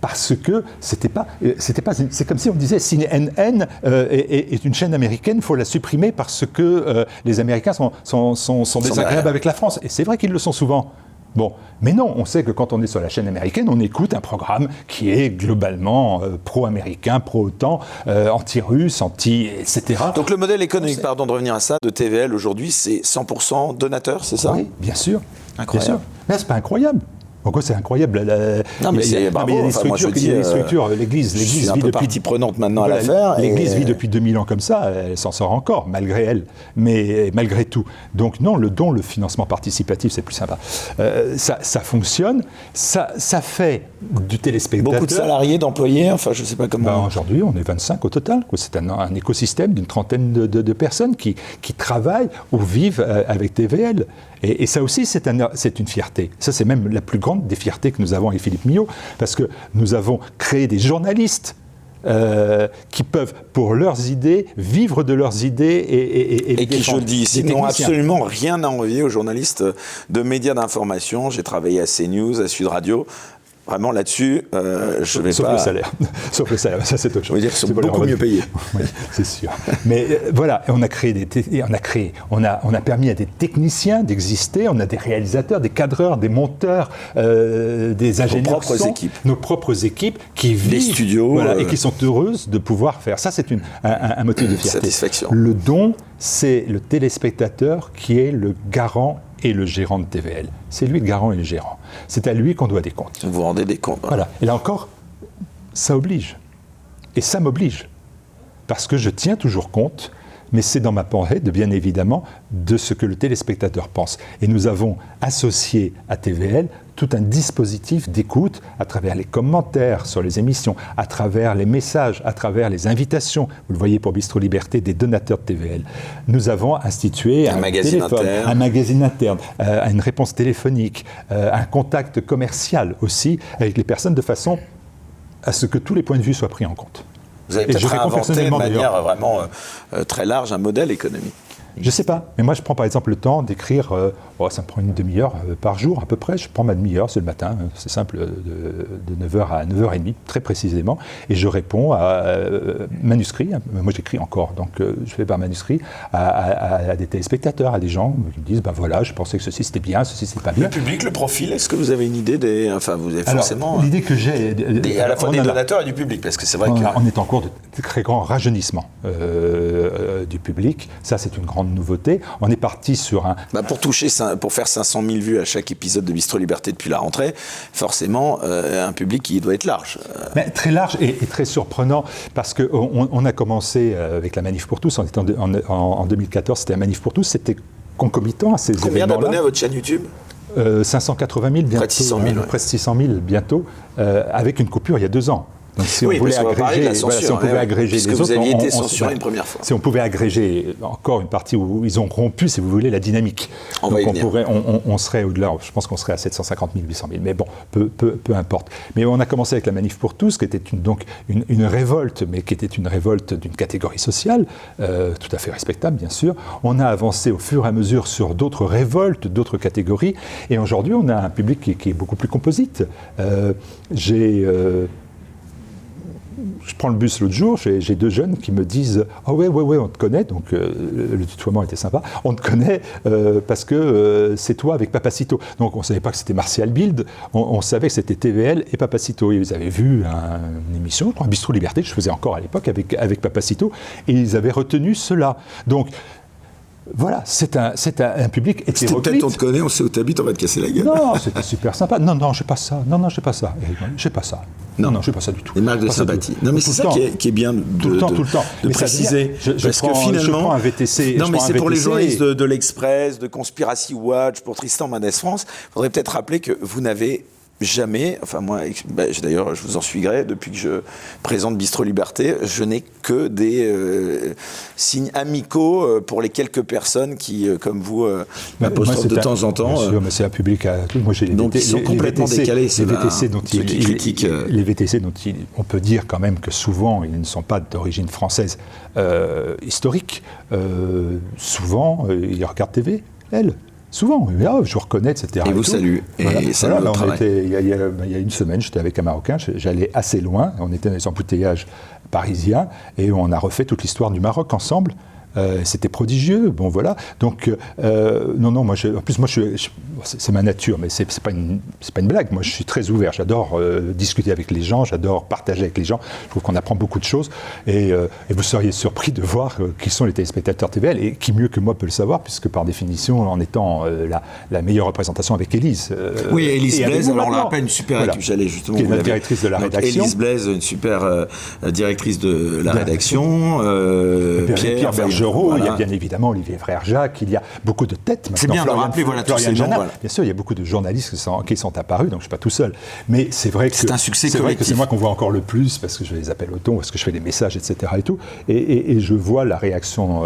[SPEAKER 2] parce que c'est comme si on disait CNN est une chaîne américaine, il faut la supprimer parce que les Américains sont désagréables avec la France. Et c'est vrai qu'ils le sont souvent. Bon, mais non, on sait que quand on est sur la chaîne américaine, on écoute un programme qui est globalement pro-américain, pro-OTAN, anti-russe, etc.
[SPEAKER 1] Donc le modèle économique, pardon de revenir à ça, de TVL aujourd'hui, c'est 100% donateur, c'est ça ?
[SPEAKER 2] Oui, bien sûr.
[SPEAKER 1] Incroyable.
[SPEAKER 2] Bien sûr. Mais c'est pas incroyable. Pourquoi c'est incroyable?
[SPEAKER 1] Non, mais c'est bravo.
[SPEAKER 2] Il y a des structures, l'Église
[SPEAKER 1] vit depuis... partie prenante maintenant à l'affaire.
[SPEAKER 2] L'Église vit depuis 2000 ans comme ça, elle s'en sort encore, malgré elle, mais malgré tout. Donc non, le don, le financement participatif, c'est plus sympa. Ça fonctionne, ça fait du téléspectateur...
[SPEAKER 1] Beaucoup de salariés, d'employés, enfin je ne sais pas comment...
[SPEAKER 2] Aujourd'hui, on est 25 au total. C'est un écosystème d'une trentaine de personnes qui travaillent ou vivent avec TVL. Et ça aussi, c'est une fierté. Ça, c'est même la plus grande des fiertés que nous avons avec Philippe Millot, parce que nous avons créé des journalistes qui peuvent, pour leurs idées, vivre de leurs idées et
[SPEAKER 1] qui, je le dis ici, n'ont absolument rien à envier aux journalistes de médias d'information. J'ai travaillé à CNews, à Sud Radio. Vraiment là-dessus, je vais
[SPEAKER 2] sauf
[SPEAKER 1] pas...
[SPEAKER 2] le salaire. Sauf le salaire, ça c'est autre chose.
[SPEAKER 1] On va dire qu'ils sont beaucoup mieux payés.
[SPEAKER 2] Oui, c'est sûr. Mais voilà, on a permis à des techniciens d'exister, on a des réalisateurs, des cadreurs, des monteurs, des ingénieurs nos propres équipes qui vivent,
[SPEAKER 1] les studios,
[SPEAKER 2] et qui sont heureuses de pouvoir faire. Ça, c'est un motif de fierté.
[SPEAKER 1] Satisfaction.
[SPEAKER 2] Le don, c'est le téléspectateur qui est le garant et le gérant de TVL. C'est lui le garant et le gérant. C'est à lui qu'on doit des comptes.
[SPEAKER 1] Vous rendez des comptes.
[SPEAKER 2] Voilà. Et là encore, ça oblige. Et ça m'oblige. Parce que je tiens toujours compte, mais c'est dans ma pensée, bien évidemment, de ce que le téléspectateur pense. Et nous avons associé à TVL tout un dispositif d'écoute à travers les commentaires sur les émissions, à travers les messages, à travers les invitations. Vous le voyez pour Bistro Liberté, des donateurs de TVL. Nous avons institué un magazine interne, une réponse téléphonique, un contact commercial aussi avec les personnes de façon à ce que tous les points de vue soient pris en compte.
[SPEAKER 1] Vous avez peut-être inventé de manière vraiment très large un modèle économique.
[SPEAKER 2] Je ne sais pas, mais moi je prends par exemple le temps d'écrire, ça me prend une demi-heure par jour à peu près, je prends ma demi-heure, c'est le matin, c'est simple, de 9h à 9h30 très précisément, et je réponds à manuscrits, moi j'écris encore, donc je fais par manuscrit, à des téléspectateurs, à des gens qui me disent, ben voilà, je pensais que ceci c'était bien, ceci c'est pas bien.
[SPEAKER 1] Le public, le profil, est-ce que vous avez une idée des... Enfin, vous avez forcément...
[SPEAKER 2] Alors, l'idée que j'ai...
[SPEAKER 1] à la fois des donateurs et du public, parce que c'est vrai que...
[SPEAKER 2] On est en cours de très grand rajeunissement du public, ça c'est une grande nouveauté. On est parti sur un...
[SPEAKER 1] pour faire 500 000 vues à chaque épisode de Bistro Liberté depuis la rentrée, forcément, un public qui doit être large.
[SPEAKER 2] Mais très large et très surprenant, parce qu'on a commencé avec la Manif pour tous, en 2014, c'était la Manif pour tous, c'était concomitant à ces événements-là.
[SPEAKER 1] Combien d'abonnés à votre chaîne YouTube ?
[SPEAKER 2] 580 000 bientôt.
[SPEAKER 1] Près de 600 000.
[SPEAKER 2] Près de 600 000 bientôt, avec une coupure il y a 2 ans. Donc, si on voulait agréger,
[SPEAKER 1] si on
[SPEAKER 2] pouvait agréger les autres,
[SPEAKER 1] vous aviez été censuré une première fois.
[SPEAKER 2] Si on pouvait agréger encore une partie où ils ont rompu, si vous voulez, la dynamique. On serait au-delà, je pense qu'on serait à 750 000, 800 000, mais bon, peu importe. Mais on a commencé avec la Manif pour tous, qui était donc une révolte, mais qui était une révolte d'une catégorie sociale, tout à fait respectable, bien sûr. On a avancé au fur et à mesure sur d'autres révoltes, d'autres catégories, et aujourd'hui, on a un public qui est beaucoup plus composite. Je prends le bus l'autre jour, j'ai 2 jeunes qui me disent « Ah ouais, on te connaît », donc le tutoiement était sympa, « On te connaît parce que c'est toi avec Papacito ». Donc on ne savait pas que c'était Martial Bild, on savait que c'était TVL et Papacito. Ils avaient vu une émission, je crois, Bistro Liberté, que je faisais encore à l'époque avec Papacito, et ils avaient retenu cela. Donc voilà, c'est un public hétéroclite.
[SPEAKER 1] C'était peut-être on te connaît, on sait où t'habites, on va te casser la gueule.
[SPEAKER 2] Non, c'était super sympa. Non, j'ai pas ça. Non, j'ai pas ça. J'ai pas ça. Non, j'ai pas ça du tout.
[SPEAKER 1] Des marques de sympathie. Non, mais c'est ça qui est bien
[SPEAKER 2] tout le temps.
[SPEAKER 1] de préciser. Parce que finalement,
[SPEAKER 2] je prends un VTC.
[SPEAKER 1] Non, mais c'est pour les journalistes de l'Express, de Conspiracy Watch, pour Tristan Mendes France. Il faudrait peut-être rappeler que vous n'avez jamais, enfin moi, d'ailleurs je vous en suis gré, depuis que je présente Bistro Liberté, je n'ai que des signes amicaux pour les quelques personnes qui, comme vous, m'apostrophent de temps en temps.
[SPEAKER 2] Bien sûr, mais c'est un public à tout. Moi,
[SPEAKER 1] donc ils sont complètement décalés.
[SPEAKER 2] Les VTC dont on peut dire quand même que souvent ils ne sont pas d'origine française historique. Souvent, ils regardent TV, elle. Souvent, je vous reconnais, etc.
[SPEAKER 1] Et vous salue. Et ça
[SPEAKER 2] il y a une semaine, j'étais avec un Marocain, j'allais assez loin, on était dans les embouteillages parisiens, et on a refait toute l'histoire du Maroc ensemble. C'était prodigieux, bon voilà. Donc, non, moi, en plus, c'est ma nature, mais c'est pas une blague. Moi, je suis très ouvert. J'adore discuter avec les gens, j'adore partager avec les gens. Je trouve qu'on apprend beaucoup de choses. Et vous seriez surpris de voir qui sont les téléspectateurs TVL, et qui mieux que moi peut le savoir, puisque par définition, en étant la meilleure représentation avec Élise.
[SPEAKER 1] Oui, Élise Blaise, alors on l'a rappelle, une super équipe. J'allais justement.
[SPEAKER 2] Qui est la directrice de la rédaction.
[SPEAKER 1] Élise Blaise, une super directrice de la rédaction.
[SPEAKER 2] Pierre Bergeron. Voilà. Il y a bien évidemment Olivier Frère-Jacques, il y a beaucoup de têtes.
[SPEAKER 1] C'est bien de rappeler tous ces noms. Voilà.
[SPEAKER 2] Bien sûr, il y a beaucoup de journalistes qui sont apparus, donc je ne suis pas tout seul. Mais c'est vrai que c'est
[SPEAKER 1] un succès collectif.
[SPEAKER 2] Vrai que c'est moi qu'on voit encore le plus, parce que je les appelle au ton, parce que je fais des messages, etc. et tout. Et je vois la réaction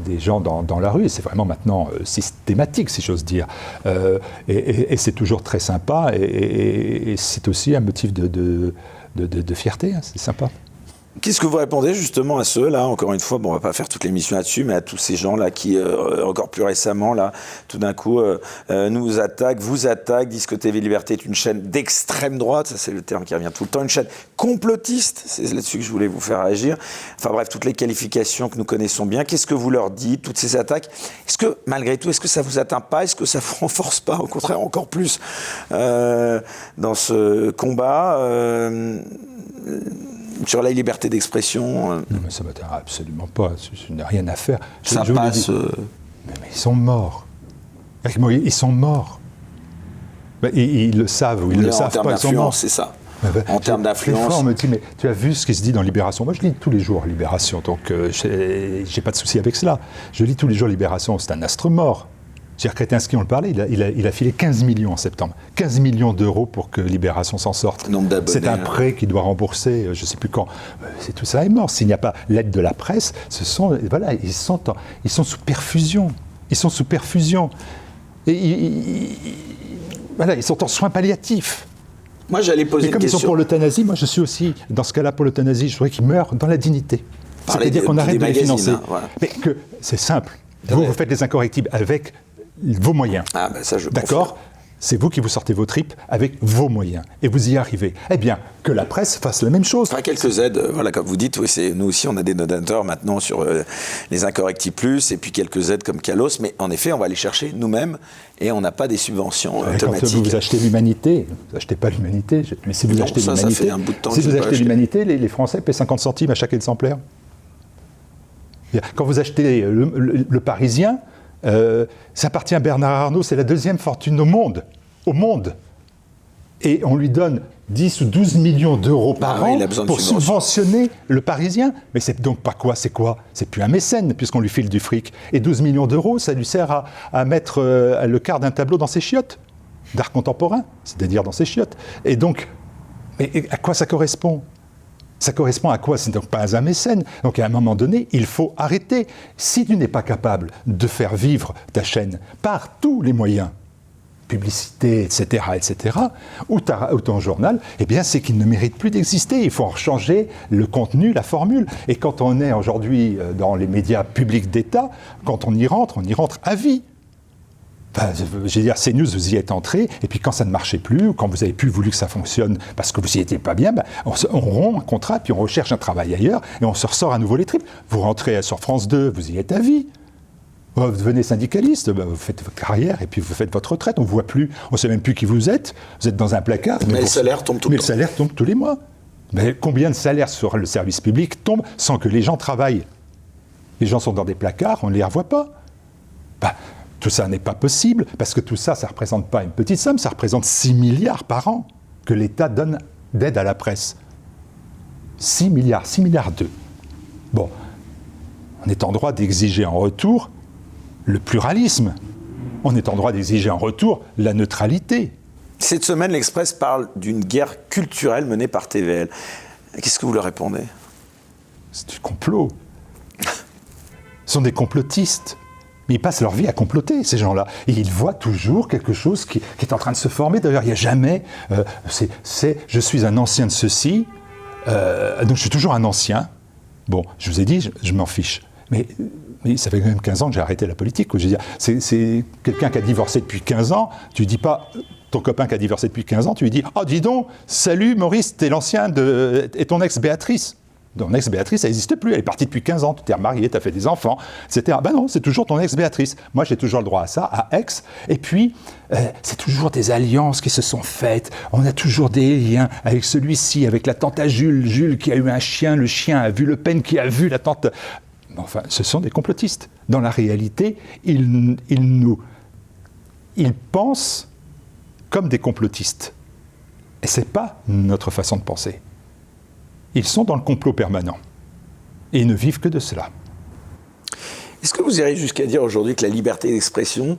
[SPEAKER 2] des gens dans la rue, et c'est vraiment maintenant systématique, si j'ose dire. Et c'est toujours très sympa, et c'est aussi un motif de fierté, hein, c'est sympa.
[SPEAKER 1] Qu'est-ce que vous répondez justement à ceux-là, encore une fois, bon, on va pas faire toute l'émission là-dessus, mais à tous ces gens-là qui, encore plus récemment, là, tout d'un coup, nous attaquent, vous attaquent. Disque TV Liberté est une chaîne d'extrême droite, ça c'est le terme qui revient tout le temps, une chaîne complotiste, c'est là-dessus que je voulais vous faire réagir. Enfin bref, toutes les qualifications que nous connaissons bien. Qu'est-ce que vous leur dites, toutes ces attaques? Est-ce que, malgré tout, est-ce que ça vous atteint pas? Est-ce que ça vous renforce pas, au contraire, encore plus dans ce combat sur la liberté d'expression?
[SPEAKER 2] Non, mais ça ne m'atteint absolument pas. Je n'ai rien à faire.
[SPEAKER 1] Ça passe.
[SPEAKER 2] Mais ils sont morts. Ils sont morts. Ils le savent ou ils ne le savent pas.
[SPEAKER 1] En termes d'influence, c'est ça. En termes d'influence.
[SPEAKER 2] Des fois, on me dit, mais tu as vu ce qui se dit dans Libération? Moi, je lis tous les jours Libération, donc je n'ai pas de souci avec cela. Je lis tous les jours Libération. C'est un astre mort. Gérard Kretinsky, on le parlait, il a filé 15 millions en septembre. 15 millions d'euros pour que Libération s'en sorte. C'est un prêt qu'il doit rembourser, je ne sais plus quand. Tout ça est mort. S'il n'y a pas l'aide de la presse, ils sont sous perfusion. Ils sont sous perfusion. Et ils sont en soins palliatifs.
[SPEAKER 1] Moi, j'allais poser une question.
[SPEAKER 2] Mais comme ils sont pour l'euthanasie, moi je suis aussi, dans ce cas-là, pour l'euthanasie, je voudrais qu'ils meurent dans la dignité. C'est-à-dire qu'on arrête de les financer.
[SPEAKER 1] Voilà.
[SPEAKER 2] Mais que c'est simple. Vous faites les incorrectibles avec vos moyens.
[SPEAKER 1] Ah ben ça je
[SPEAKER 2] D'accord ? C'est vous qui vous sortez vos tripes avec vos moyens. Et vous y arrivez. Eh bien, que la presse fasse la même chose.
[SPEAKER 1] Enfin, quelques aides, voilà, comme vous dites, oui, nous aussi, on a des donateurs maintenant sur les Incorrectibles Plus, et puis quelques aides comme Kalos, mais en effet, on va les chercher nous-mêmes, et on n'a pas des subventions automatiques.
[SPEAKER 2] Quand vous achetez l'humanité, vous n'achetez pas l'humanité, mais si vous achetez l'humanité,
[SPEAKER 1] ça fait un bout de temps
[SPEAKER 2] si vous achetez l'humanité, les Français paient 50 centimes à chaque exemplaire. Quand vous achetez le Parisien, ça appartient à Bernard Arnault, c'est la deuxième fortune au monde. Et on lui donne 10 ou 12 millions d'euros par an pour subventionner le Parisien. Mais c'est donc pas quoi, c'est quoi ? C'est plus un mécène, puisqu'on lui file du fric. Et 12 millions d'euros, ça lui sert à mettre le quart d'un tableau dans ses chiottes d'art contemporain, c'est-à-dire dans ses chiottes. Et donc, mais à quoi ça correspond ? Ça correspond à quoi ? C'est donc pas un mécène. Donc à un moment donné, il faut arrêter. Si tu n'es pas capable de faire vivre ta chaîne par tous les moyens, publicité, etc., ou ton journal, eh bien c'est qu'il ne mérite plus d'exister. Il faut en changer le contenu, la formule. Et quand on est aujourd'hui dans les médias publics d'État, quand on y rentre à vie. Enfin, je veux dire, CNews, vous y êtes entré, et puis quand ça ne marchait plus, ou quand vous avez plus voulu que ça fonctionne parce que vous n'y étiez pas bien, on rompt un contrat, puis on recherche un travail ailleurs, et on se ressort à nouveau les tripes. Vous rentrez sur France 2, vous y êtes à vie. Vous devenez syndicaliste, vous faites votre carrière, et puis vous faites votre retraite, on ne voit plus, on ne sait même plus qui vous êtes dans un placard.
[SPEAKER 1] Mais le salaire tombe tout le temps.
[SPEAKER 2] Mais le salaire tombe tous les mois. Mais combien de salaires sur le service public tombent sans que les gens travaillent ? Les gens sont dans des placards, on ne les revoit pas. Tout ça n'est pas possible, parce que tout ça, ça ne représente pas une petite somme, ça représente 6 milliards par an que l'État donne d'aide à la presse. 6 milliards 2. Bon, on est en droit d'exiger en retour le pluralisme. On est en droit d'exiger en retour la neutralité.
[SPEAKER 1] Cette semaine, l'Express parle d'une guerre culturelle menée par TVL. Qu'est-ce que vous leur répondez ?
[SPEAKER 2] C'est du complot. Ce sont des complotistes. Mais ils passent leur vie à comploter, ces gens-là. Et ils voient toujours quelque chose qui est en train de se former. D'ailleurs, il n'y a jamais... je suis un ancien de ceci, donc je suis toujours un ancien. Bon, je vous ai dit, je m'en fiche. Mais ça fait quand même 15 ans que j'ai arrêté la politique. Je veux dire, c'est quelqu'un qui a divorcé depuis 15 ans. Tu ne dis pas... Ton copain qui a divorcé depuis 15 ans, tu lui dis « Oh, dis donc, salut Maurice, t'es l'ancien et ton ex Béatrice ». Ton ex-Béatrice, elle n'existe plus, elle est partie depuis 15 ans, tu t'es remarié, tu as fait des enfants, etc. Ben non, c'est toujours ton ex-Béatrice. Moi, j'ai toujours le droit à ça, à ex. Et puis, c'est toujours des alliances qui se sont faites. On a toujours des liens avec celui-ci, avec la tante à Jules. Jules qui a eu un chien, le chien a vu Le Pen qui a vu la tante... Enfin, ce sont des complotistes. Dans la réalité, ils pensent comme des complotistes. Et ce n'est pas notre façon de penser. Ils sont dans le complot permanent. Et ils ne vivent que de cela.
[SPEAKER 1] Est-ce que vous irez jusqu'à dire aujourd'hui que la liberté d'expression,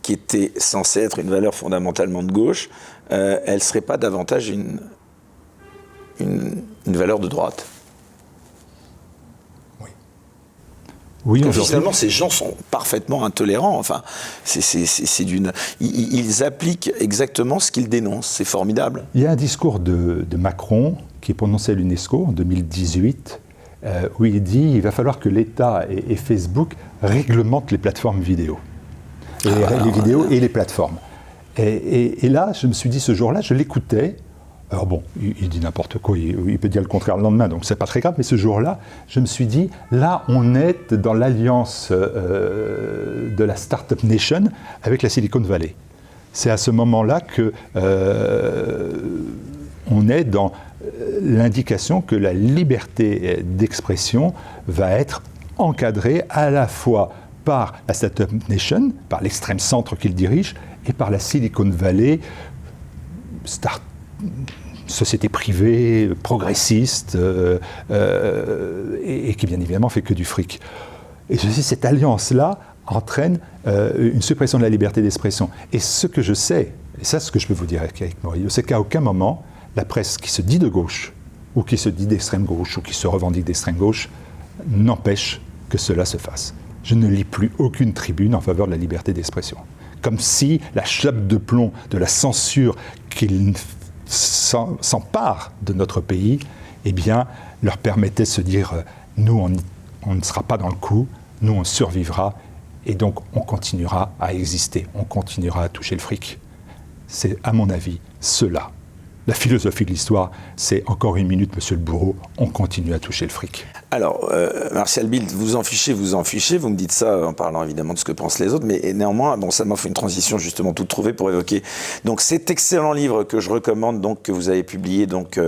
[SPEAKER 1] qui était censée être une valeur fondamentalement de gauche, elle ne serait pas davantage une valeur de droite ?
[SPEAKER 2] Oui,
[SPEAKER 1] finalement, ces gens sont parfaitement intolérants. Enfin, ils appliquent exactement ce qu'ils dénoncent. C'est formidable.
[SPEAKER 2] Il y a un discours de Macron qui est prononcé à l'UNESCO en 2018, où il dit qu'il va falloir que l'État et Facebook réglementent les plateformes vidéo. Les vidéos et les plateformes. Et là, je me suis dit, ce jour-là, je l'écoutais. Alors bon, il dit n'importe quoi, il peut dire le contraire le lendemain, donc c'est pas très grave, mais ce jour-là, je me suis dit, là, on est dans l'alliance de la Startup Nation avec la Silicon Valley. C'est à ce moment-là que on est dans l'indication que la liberté d'expression va être encadrée à la fois par la Startup Nation, par l'extrême centre qu'il dirige, et par la Silicon Valley, société privée, progressiste, et qui bien évidemment fait que du fric. Et je dis, cette alliance-là entraîne une suppression de la liberté d'expression. Et ce que je sais, et ça, ce que je peux vous dire avec Morillo, c'est qu'à aucun moment, la presse qui se dit de gauche, ou qui se dit d'extrême gauche, ou qui se revendique d'extrême gauche, n'empêche que cela se fasse. Je ne lis plus aucune tribune en faveur de la liberté d'expression. Comme si la chape de plomb de la censure qu'il s'empare de notre pays, eh bien, leur permettait de se dire nous, on ne sera pas dans le coup, nous, on survivra, Et donc, on continuera à exister, on continuera à toucher le fric. C'est, à mon avis, cela. La philosophie de l'histoire, c'est encore une minute, monsieur le bourreau, on continue à toucher le fric.
[SPEAKER 1] Alors, Martial Bildt, vous en fichez, vous me dites ça en parlant évidemment de ce que pensent les autres, mais néanmoins, bon, ça m'a fait une transition justement toute trouvée pour évoquer donc cet excellent livre que je recommande, donc que vous avez publié donc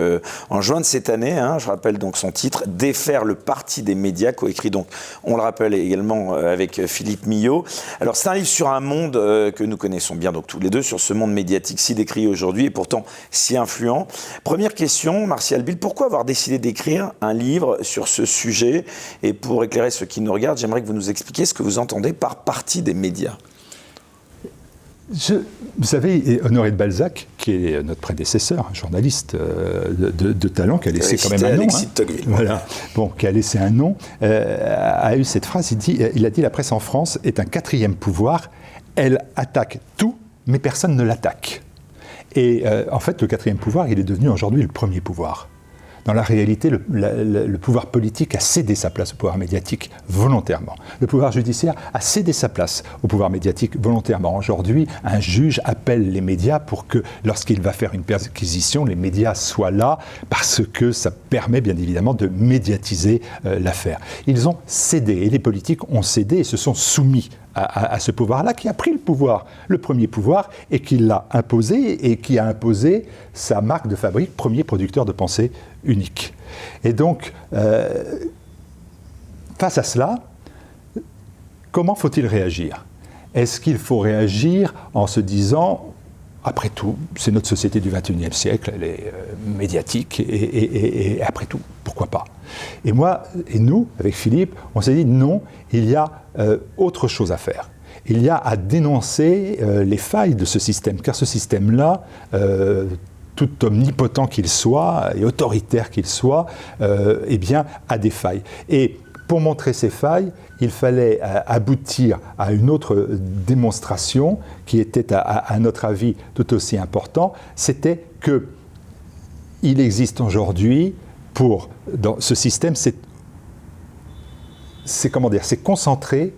[SPEAKER 1] en juin de cette année, hein, je rappelle donc son titre, Défaire le parti des médias, coécrit donc, on le rappelle également avec Philippe Millot. Alors c'est un livre sur un monde que nous connaissons bien donc tous les deux, sur ce monde médiatique si décrié aujourd'hui et pourtant si influent. Première question, Martial Bildt, pourquoi avoir décidé d'écrire un livre sur ce sujet? Et pour éclairer ceux qui nous regardent, j'aimerais que vous nous expliquiez ce que vous entendez par parti des médias.
[SPEAKER 2] Vous savez, Honoré de Balzac, qui est notre prédécesseur, un journaliste de talent, qui a laissé quand même un nom,
[SPEAKER 1] Alexis de Tocqueville.
[SPEAKER 2] Voilà. Bon, qui a laissé un nom, a eu cette phrase, il a dit « La presse en France est un quatrième pouvoir, elle attaque tout, mais personne ne l'attaque ». Et en fait, le quatrième pouvoir, il est devenu aujourd'hui le premier pouvoir. Dans la réalité, le pouvoir politique a cédé sa place au pouvoir médiatique volontairement. Le pouvoir judiciaire a cédé sa place au pouvoir médiatique volontairement. Aujourd'hui, un juge appelle les médias pour que, lorsqu'il va faire une perquisition, les médias soient là, parce que ça permet bien évidemment de médiatiser l'affaire. Ils ont cédé, et les politiques ont cédé et se sont soumis à ce pouvoir-là, qui a pris le pouvoir, le premier pouvoir, et qui l'a imposé, et qui a imposé sa marque de fabrique, premier producteur de pensée unique. Et donc, face à cela, comment faut-il réagir? Est-ce qu'il faut réagir en se disant, après tout, c'est notre société du XXIe siècle, elle est médiatique, et après tout, pourquoi pas? Et moi, et nous, avec Philippe, on s'est dit non, il y a autre chose à faire. Il y a à dénoncer les failles de ce système, car ce système-là, tout omnipotent qu'il soit et autoritaire qu'il soit, eh bien, a des failles. Et pour montrer ces failles, il fallait aboutir à une autre démonstration qui était, à notre avis, tout aussi important, c'était qu'il existe aujourd'hui, dans ce système, c'est concentré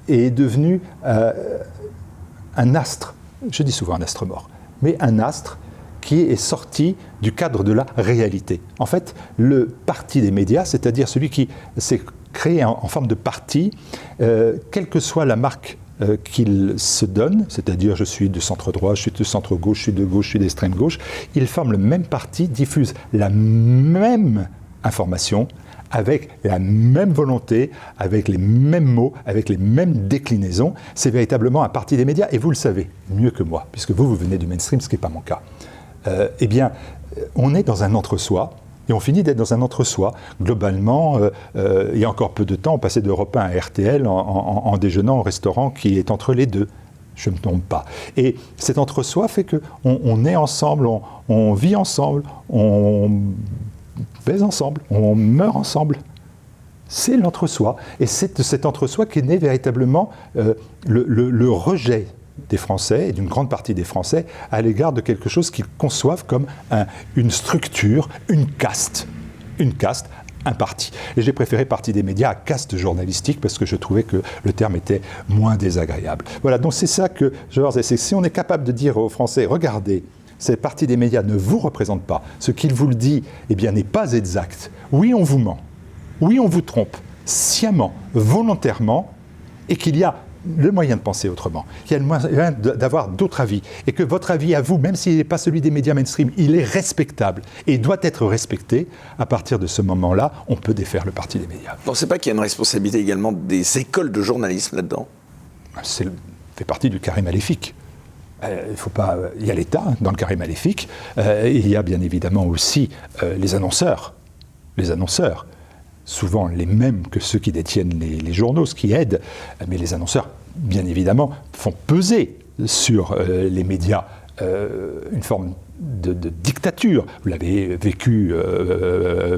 [SPEAKER 2] et est devenu un astre, je dis souvent un astre mort, mais un astre qui est sorti du cadre de la réalité. En fait, le parti des médias, c'est-à-dire celui qui s'est créé en forme de parti, quelle que soit la marque qu'il se donne, c'est-à-dire je suis de centre droit, je suis de centre gauche, je suis de gauche, je suis d'extrême gauche, il forme le même parti, diffuse la même information, avec la même volonté, avec les mêmes mots, avec les mêmes déclinaisons. C'est véritablement un parti des médias, et vous le savez mieux que moi, puisque vous venez du mainstream, ce qui n'est pas mon cas. Eh bien, on est dans un entre-soi, et on finit d'être dans un entre-soi. Globalement, il y a encore peu de temps, on passait d'Europe 1 à RTL en déjeunant au restaurant qui est entre les deux. Je ne me trompe pas. Et cet entre-soi fait qu'on est ensemble, on vit ensemble, on baise ensemble, on meurt ensemble. C'est l'entre-soi. Et c'est de cet entre-soi qu'est né véritablement le rejet des Français et d'une grande partie des Français à l'égard de quelque chose qu'ils conçoivent comme une structure, une caste, un parti. Et j'ai préféré parti des médias à caste journalistique parce que je trouvais que le terme était moins désagréable. Voilà, donc c'est ça que je veux dire, c'est si on est capable de dire aux Français, regardez, cette partie des médias ne vous représente pas, ce qu'il vous le dit, eh bien, n'est pas exact. Oui, on vous ment. Oui, on vous trompe, sciemment, volontairement, et qu'il y a le moyen de penser autrement, qu'il y a le moyen d'avoir d'autres avis, et que votre avis à vous, même s'il n'est pas celui des médias mainstream, il est respectable et doit être respecté. À partir de ce moment-là, on peut défaire le parti des médias.
[SPEAKER 1] On ne sait pas qu'il y a une responsabilité également des écoles de journalisme là-dedans?
[SPEAKER 2] Ça fait partie du carré maléfique. Il y a l'État dans le carré maléfique, il y a bien évidemment aussi les annonceurs. Les annonceurs, souvent les mêmes que ceux qui détiennent les journaux, ce qui aide, mais les annonceurs, bien évidemment, font peser sur les médias une forme de dictature. Vous l'avez vécu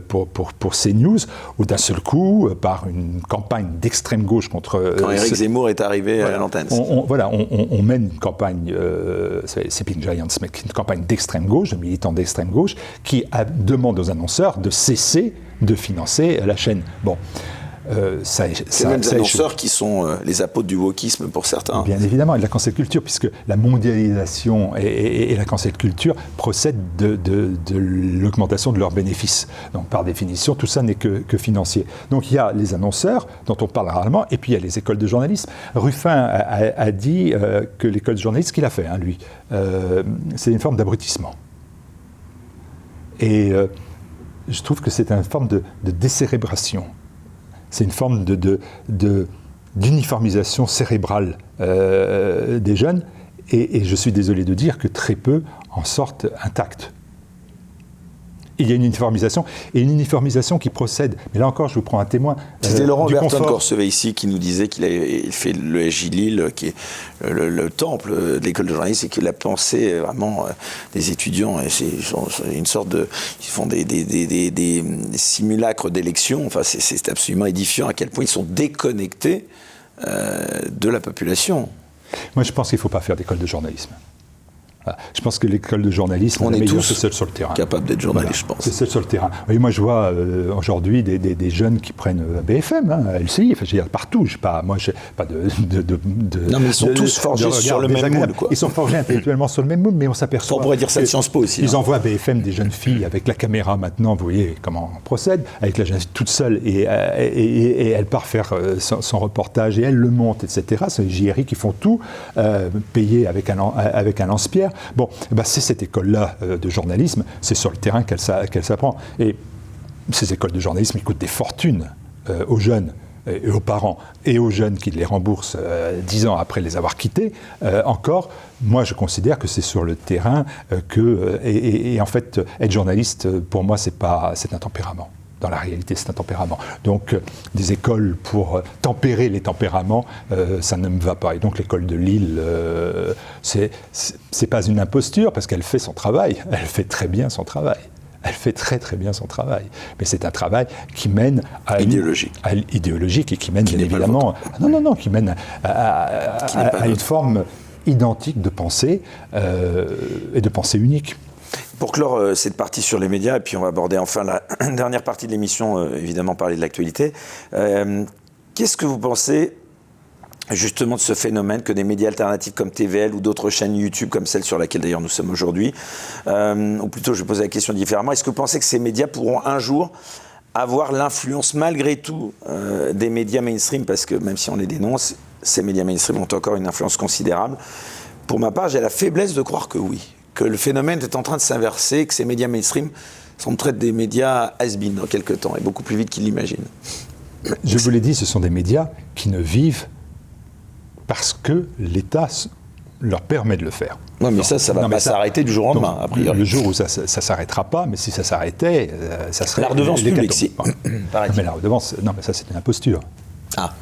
[SPEAKER 2] pour CNews, où d'un seul coup, par une campagne d'extrême gauche contre...
[SPEAKER 1] Quand Éric Zemmour est arrivé à l'antenne.
[SPEAKER 2] On mène une campagne, c'est Sleeping Giants, mais une campagne d'extrême gauche, de militants d'extrême gauche, qui demande aux annonceurs de cesser de financer la chaîne. Bon.
[SPEAKER 1] Ces mêmes annonceurs qui sont les apôtres du wokisme pour certains.
[SPEAKER 2] Bien évidemment, et de la cancel culture, puisque la mondialisation et la cancel culture procèdent de l'augmentation de leurs bénéfices. Donc par définition, tout ça n'est que financier. Donc il y a les annonceurs, dont on parle rarement, et puis il y a les écoles de journalisme. Ruffin a dit que l'école de journalisme, ce qu'il a fait, lui, c'est une forme d'abrutissement. Et je trouve que c'est une forme de décérébration. C'est une forme d'uniformisation cérébrale des jeunes, et je suis désolé de dire que très peu en sortent intacts. Il y a une uniformisation, et une uniformisation qui procède, mais là encore je vous prends un témoin.
[SPEAKER 1] C'était Laurent Berton-Corsevet ici qui nous disait qu'il avait fait le SJ Lille, qui est le temple de l'école de journalisme, et qu'il a pensé vraiment des étudiants, et c'est une sorte de... Ils font des simulacres d'élection, enfin c'est absolument édifiant à quel point ils sont déconnectés de la population.
[SPEAKER 2] Moi je pense qu'il ne faut pas faire d'école de journalisme. Je pense que l'école de journalisme,
[SPEAKER 1] on est tous
[SPEAKER 2] seul sur le terrain.
[SPEAKER 1] Capables d'être journalistes, je pense.
[SPEAKER 2] C'est seul sur le terrain. Et moi, je vois aujourd'hui des jeunes qui prennent BFM, LCI, enfin, je veux dire, partout. Moi, je n'ai pas
[SPEAKER 1] Non, mais ils sont tous forgés sur le même moule, quoi.
[SPEAKER 2] Ils sont forgés intellectuellement sur le même moule, mais on s'aperçoit...
[SPEAKER 1] On pourrait dire ça de Sciences Po aussi.
[SPEAKER 2] Ils envoient à BFM des jeunes filles avec la caméra maintenant, vous voyez comment on procède, avec la jeune fille toute seule, et elle part faire son reportage, et elle le monte, etc. C'est les JRI qui font tout, payés avec un lance-pierre. Bon, c'est cette école-là de journalisme, c'est sur le terrain qu'elle s'apprend. Et ces écoles de journalisme, ils coûtent des fortunes aux jeunes et aux parents, et aux jeunes qui les remboursent 10 ans après les avoir quittés. Encore, moi je considère que c'est sur le terrain et en fait, être journaliste, pour moi, c'est un tempérament. Dans la réalité, c'est un tempérament. Donc, des écoles pour tempérer les tempéraments, ça ne me va pas. Et donc, l'école de Lille, c'est pas une imposture, parce qu'elle fait son travail. Elle fait très bien son travail. Elle fait très très bien son travail. Mais c'est un travail qui mène à idéologique et qui mène, bien évidemment... qui mène à une forme identique de pensée et de pensée unique.
[SPEAKER 1] Pour clore cette partie sur les médias, et puis on va aborder enfin la dernière partie de l'émission, évidemment parler de l'actualité, qu'est-ce que vous pensez justement de ce phénomène que des médias alternatifs comme TVL ou d'autres chaînes YouTube comme celle sur laquelle d'ailleurs nous sommes aujourd'hui, ou plutôt je vais poser la question différemment, est-ce que vous pensez que ces médias pourront un jour avoir l'influence malgré tout des médias mainstream, parce que même si on les dénonce, ces médias mainstream ont encore une influence considérable. Pour ma part, j'ai la faiblesse de croire que oui, que le phénomène est en train de s'inverser, que ces médias mainstream sont peut-être des médias has-been dans quelques temps, et beaucoup plus vite qu'ils l'imaginent.
[SPEAKER 2] Je vous l'ai dit, ce sont des médias qui ne vivent parce que l'État leur permet de le faire.
[SPEAKER 1] Non, mais ça va pas s'arrêter du jour au lendemain, a priori.
[SPEAKER 2] Le jour où ça s'arrêtera pas, mais si ça s'arrêtait, ça serait...
[SPEAKER 1] La redevance publique, si.
[SPEAKER 2] Mais la redevance, non, mais ça c'est une imposture.
[SPEAKER 1] Ah.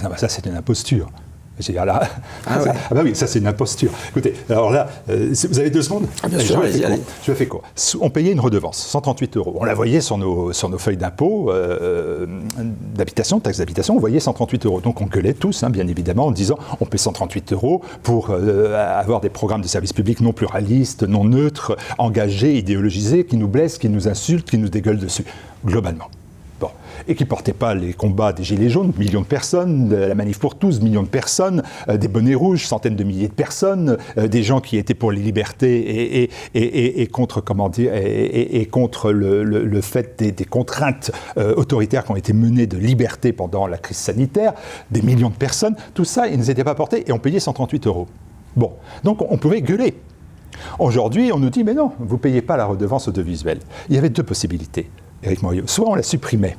[SPEAKER 2] Non, mais ça c'est une imposture. Oui, ça c'est une imposture. Écoutez, alors là, vous avez 2 secondes ?
[SPEAKER 1] Bien sûr,
[SPEAKER 2] je fais quoi ? On payait une redevance, 138 €. On la voyait sur nos feuilles d'impôt, d'habitation, taxe d'habitation, on voyait 138 €. Donc on gueulait tous, bien évidemment, en disant on paie 138 € pour avoir des programmes de service public non pluralistes, non neutres, engagés, idéologisés, qui nous blessent, qui nous insultent, qui nous dégueulent dessus, globalement. Bon. Et qui ne portaient pas les combats des Gilets jaunes, millions de personnes, de la Manif pour tous, millions de personnes, des bonnets rouges, centaines de milliers de personnes, des gens qui étaient pour les libertés et contre, contre le fait des contraintes autoritaires qui ont été menées de liberté pendant la crise sanitaire, des millions de personnes, tout ça, ils ne nous étaient pas portés et on payait 138 €. Bon, donc on pouvait gueuler. Aujourd'hui, on nous dit, mais non, vous ne payez pas la redevance audiovisuelle. Il y avait 2 possibilités. Éric Morillo, soit on la supprimait,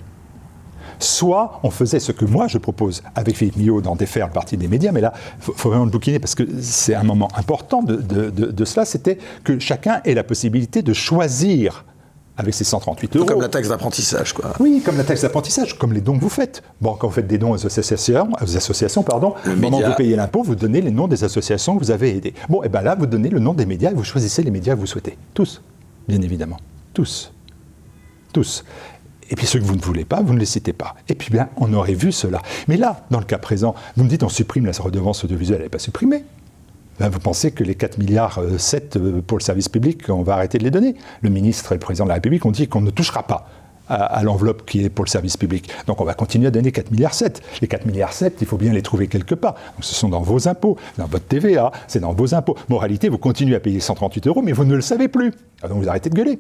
[SPEAKER 2] soit on faisait ce que moi je propose avec Philippe Millot dans Défaire le parti des médias, mais là, il faut vraiment le bouquiner parce que c'est un moment important de cela, c'était que chacun ait la possibilité de choisir avec ses 138 €.
[SPEAKER 1] Comme la taxe d'apprentissage, quoi.
[SPEAKER 2] Oui, comme la taxe d'apprentissage, comme les dons que vous faites. Bon, quand vous faites des dons aux associations, au moment où vous payez l'impôt, vous donnez les noms des associations que vous avez aidées. Bon, et bien là, vous donnez le nom des médias et vous choisissez les médias que vous souhaitez. Tous, bien évidemment. Tous. Et puis ceux que vous ne voulez pas, vous ne les citez pas. Et puis bien, on aurait vu cela. Mais là, dans le cas présent, vous me dites on supprime la redevance audiovisuelle, elle n'est pas supprimée. Ben, vous pensez que les 4,7 milliards pour le service public, on va arrêter de les donner. Le ministre et le président de la République ont dit qu'on ne touchera pas à l'enveloppe qui est pour le service public. Donc on va continuer à donner 4,7 milliards. Les 4,7 milliards, il faut bien les trouver quelque part. Donc ce sont dans vos impôts, dans votre TVA, c'est dans vos impôts. Moralité, vous continuez à payer 138 €, mais vous ne le savez plus. Donc vous arrêtez de gueuler.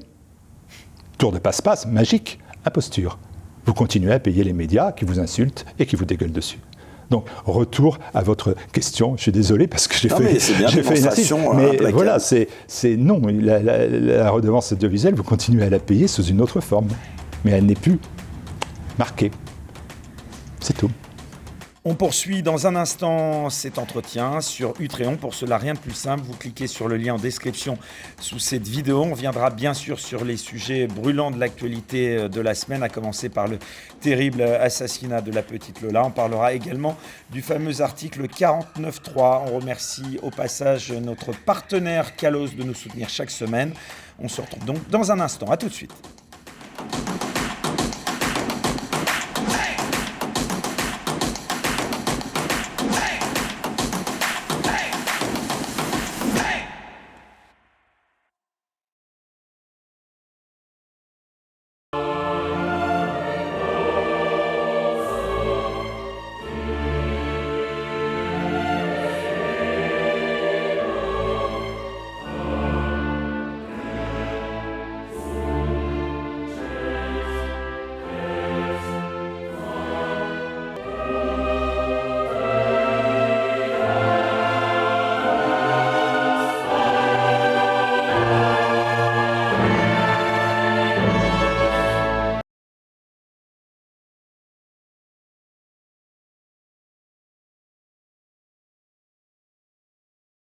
[SPEAKER 2] Tour de passe-passe, magique, imposture. Vous continuez à payer les médias qui vous insultent et qui vous dégueulent dessus. Donc, retour à votre question. Je suis désolé parce que j'ai fait une assise. Mais voilà, c'est non. La redevance audiovisuelle, vous continuez à la payer sous une autre forme. Mais elle n'est plus marquée. C'est tout.
[SPEAKER 1] On poursuit dans un instant cet entretien sur Utréon. Pour cela, rien de plus simple. Vous cliquez sur le lien en description sous cette vidéo. On viendra bien sûr sur les sujets brûlants de l'actualité de la semaine, à commencer par le terrible assassinat de la petite Lola. On parlera également du fameux article 49.3. On remercie au passage notre partenaire Kalos de nous soutenir chaque semaine. On se retrouve donc dans un instant. À tout de suite.